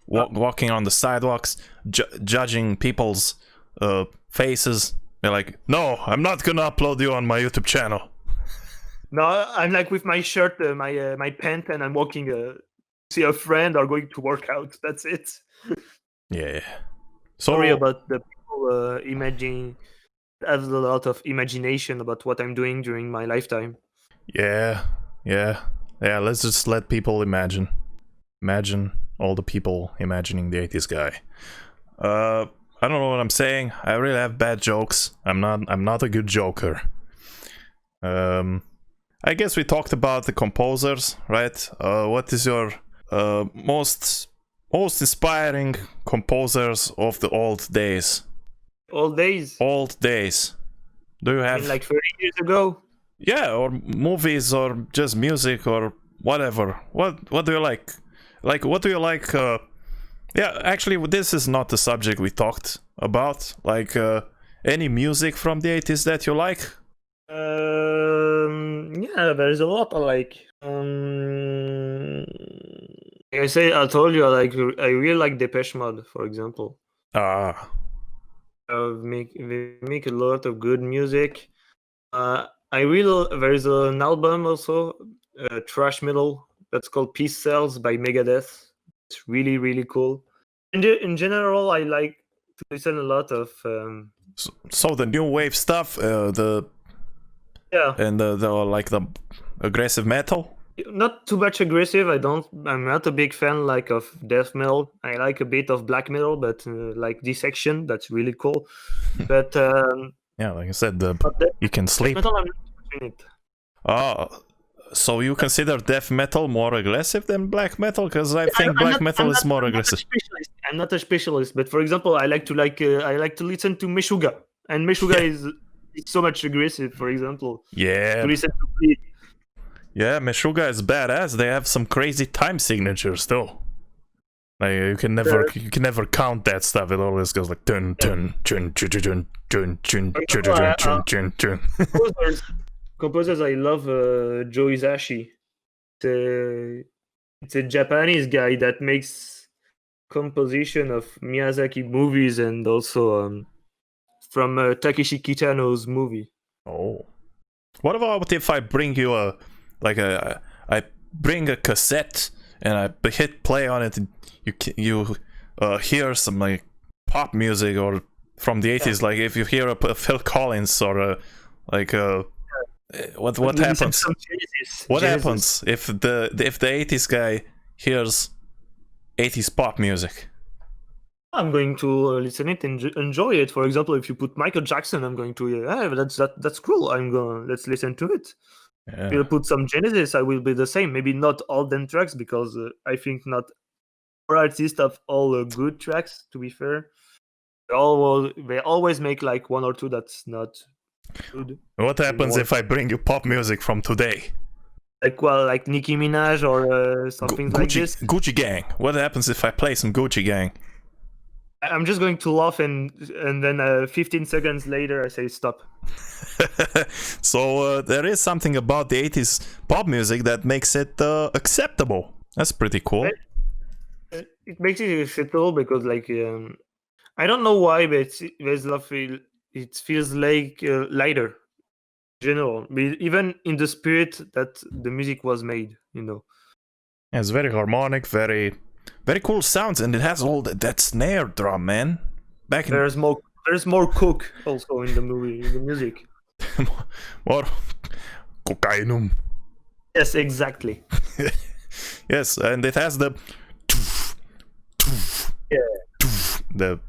walking on the sidewalks, judging people's faces. You're like, no, I'm not gonna upload you on my YouTube channel. No, I'm like with my shirt, my pant, and I'm walking. See a friend or going to work out. That's it. Yeah. Sorry about the people imagining. Have a lot of imagination about what I'm doing during my lifetime. Yeah. Yeah, let's just let people imagine. Imagine all the people imagining the 80s guy. I don't know what I'm saying. I really have bad jokes. I'm not a good joker. I guess we talked about the composers, right? What is your most inspiring composers of the old days? Old days? Old days. Do you have like 30 years ago? Yeah, or movies, or just music, or whatever. What do you like? Like, what do you like? Yeah, actually, this is not the subject we talked about. Like, any music from the 80s that you like? Yeah, there's a lot I like. I told you, I really like Depeche Mode, for example. Ah. They make a lot of good music. There's an album also, thrash metal, that's called Peace Cells by Megadeth. It's really, really cool. In general, I like to listen a lot of. So the new wave stuff, and the like the aggressive metal. Not too much aggressive. I'm not a big fan of death metal. I like a bit of black metal, but like Dissection, that's really cool. But yeah, like I said, you can sleep. Metal, I'm not in it. Oh, so you consider death metal more aggressive than black metal? Because I think black metal is more aggressive. I'm not a specialist, but for example, I like to listen to Meshuggah, and Meshuggah is so much aggressive. For example, yeah. To listen to Bleed. Yeah, Meshuggah is badass. They have some crazy time signatures though. Like you can never count that stuff. It always goes like dun dun dun dun dun dun dun dun dun dun. Composers, I love Joe Hisaishi. It's a Japanese guy that makes composition of Miyazaki movies and also from Takeshi Kitano's movie. Oh, what about if I bring you I bring a cassette and I hit play on it, and you hear some like pop music or from the 80s, like if you hear a Phil Collins or what happens? What happens if the 80s guy hears 80s pop music? I'm going to listen it and enjoy it. For example, if you put Michael Jackson, I'm going to that's cool. Let's listen to it. Yeah. If you put some Genesis, I will be the same. Maybe not all them tracks, because I think not all artists have all good tracks. To be fair, they always make like one or two that's not good. What happens if I bring you pop music from today? Like Nicki Minaj or something like this? Gucci Gang. What happens if I play some Gucci Gang? I'm just going to laugh, and then 15 seconds later I say stop. So there is something about the 80s pop music that makes it acceptable. That's pretty cool. It makes it acceptable because I don't know why, but it feels like lighter in general, even in the spirit that the music was made, Yeah, it's very harmonic, very cool sounds, and it has all that snare drum, man. There's more coke also in the music. More cocainum. Yes, exactly. Yes, and it has the there's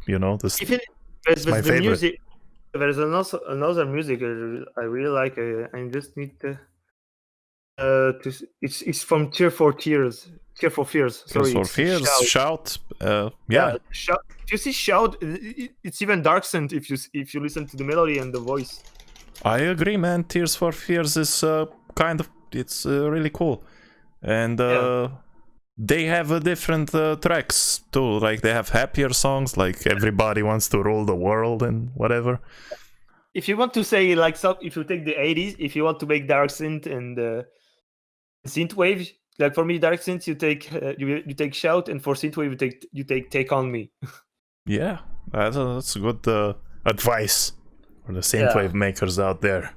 my favorite music. There's another music I really like. I just need to it's from Tear for Fears. Sorry, Tears for Fears. Shout. Shout. If you see Shout, it's even Darksynth if you listen to the melody and the voice. I agree, man. Tears for Fears is it's really cool, and they have different tracks too. Like they have happier songs, like Everybody Wants to Rule the World and whatever. If you want to say if you take the 80s, if you want to make Darksynth and Synthwave, like for me, Darksynth you take Shout, and for Synthwave you take Take On Me. Yeah, that's good advice for the Synthwave makers out there.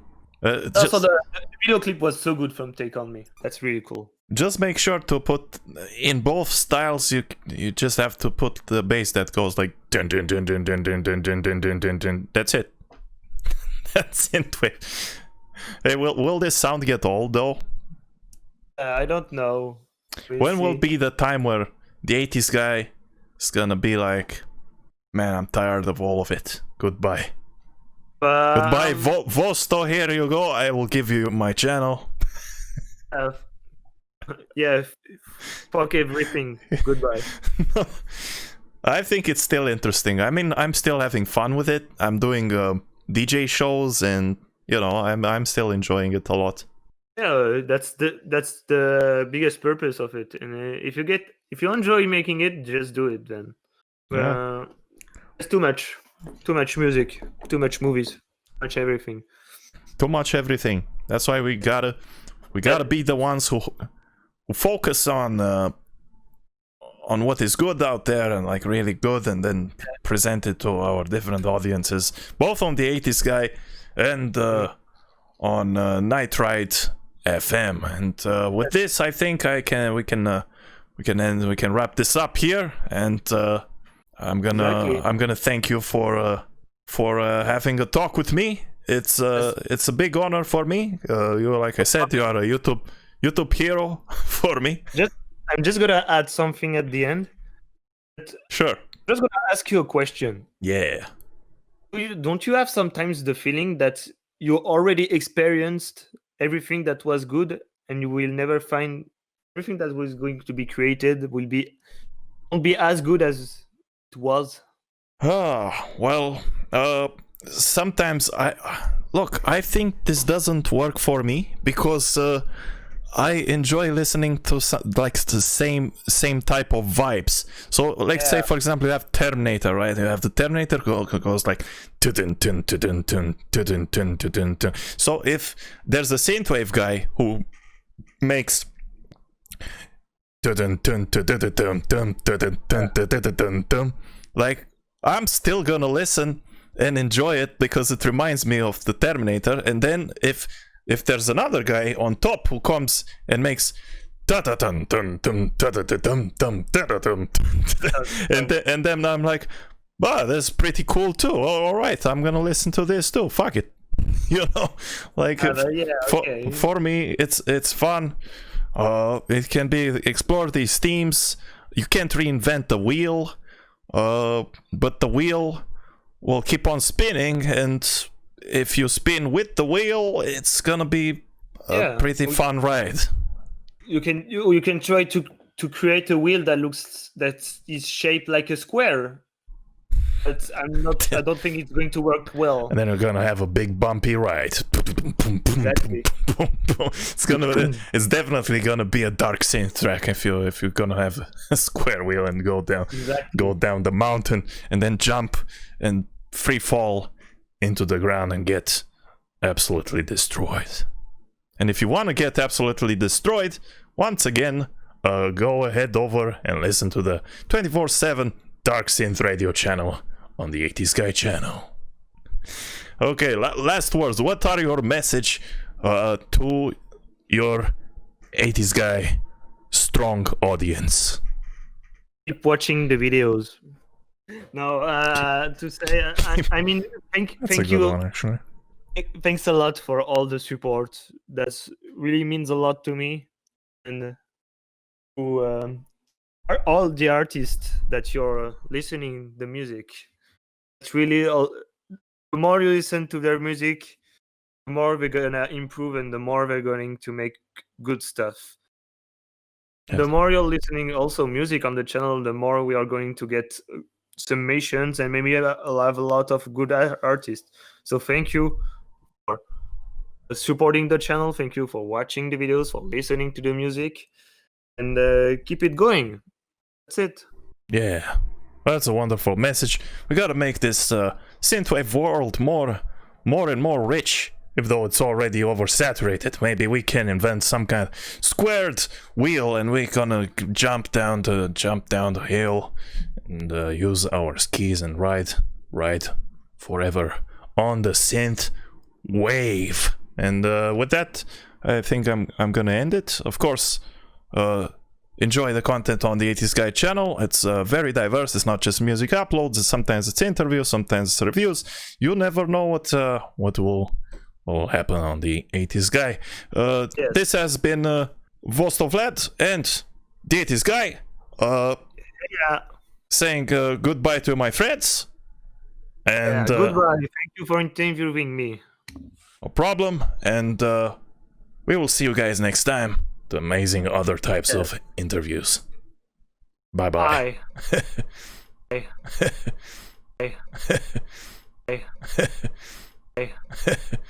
Also, the video clip was so good from Take On Me. That's really cool. Just make sure to put in both styles. You just have to put the bass that goes like dun dun dun dun dun dun dun dun dun dun dun dun. That's it. That's Synthwave. Hey, will this sound get old though? I don't know. When will be the time where the 80s guy is gonna be like, man, I'm tired of all of it. Goodbye. Goodbye, Vosto, here you go. I will give you my channel. Yeah, fuck everything. Goodbye. I think it's still interesting. I mean, I'm still having fun with it. I'm doing DJ shows, and you know, I'm still enjoying it a lot. Yeah, that's the biggest purpose of it. And if you enjoy making it, just do it. Then it's too much music, too much movies, much everything. Too much everything. That's why we gotta be the ones who focus on what is good out there and like really good, and then present it to our different audiences, both on the 80s guy and on Nightride FM. And with this, I think we can wrap this up here. And I'm gonna thank you for having a talk with me. It's a big honor for me. You, like I said, you are a YouTube hero for me. I'm just gonna add something at the end. Sure. I'm just gonna ask you a question. Yeah. Don't you have sometimes the feeling that you already experienced everything that was good, and you will never find everything that was going to be created won't be as good as it was? Well, sometimes I think this doesn't work for me, because I enjoy listening to the same type of vibes. So like say for example you have Terminator, right? You have the Terminator goes like tudun, tun, tudun, tun, tudun, tun, tudun, tun. So if there's a Synthwave guy who makes tudun, tun, tudun, tun, tun, tudun, tun, tudun, tun, tun, like I'm still gonna listen and enjoy it because it reminds me of the Terminator. And then if there's another guy on top who comes and makes and then I'm like, wow, that's pretty cool too. All right, I'm gonna listen to this too. Fuck it, you know, like for me it's fun. It can be explore these themes. You can't reinvent the wheel, but the wheel will keep on spinning, and if you spin with the wheel, it's gonna be a pretty fun ride. You can try to create a wheel that is shaped like a square. But I don't think it's going to work well. And then you're gonna have a big bumpy ride. Exactly. It's definitely gonna be a Darksynth track if you're gonna have a square wheel and go down the mountain and then jump and free fall into the ground and get absolutely destroyed. And if you want to get absolutely destroyed, once again, go ahead over and listen to the 24/7 Darksynth radio channel on the 80s Guy channel. Okay, last words. What are your message to your 80s Guy strong audience? Keep watching the videos. No, to say, I mean, thank you. One, actually. Thanks a lot for all the support. That really means a lot to me, and to all the artists that you're listening the music. It's really the more you listen to their music, the more they're gonna improve, and the more they're going to make good stuff. Yes. The more you're listening also music on the channel, the more we are going to get summations, and maybe I'll have a lot of good artists. So thank you for supporting the channel. Thank you for watching the videos, for listening to the music, and keep it going. That's it. Yeah, that's a wonderful message. We gotta make this synthwave world more and more rich. Even though it's already oversaturated, maybe we can invent some kind of squared wheel, and we're gonna jump down the hill and use our skis and ride forever on the synth wave. And with that, I think I'm gonna end it. Of course, enjoy the content on the 80s Guy channel. It's very diverse. It's not just music uploads. Sometimes it's interviews, sometimes it's reviews. You never know what will happen on the 80s Guy. Yes. This has been Vosto Vlad and Deities Guy Yeah. saying goodbye to my friends. And Goodbye. Thank you for interviewing me. no problem. And we will see you guys next time. The amazing other types of interviews. Bye-bye. Bye. Bye. Bye. Bye.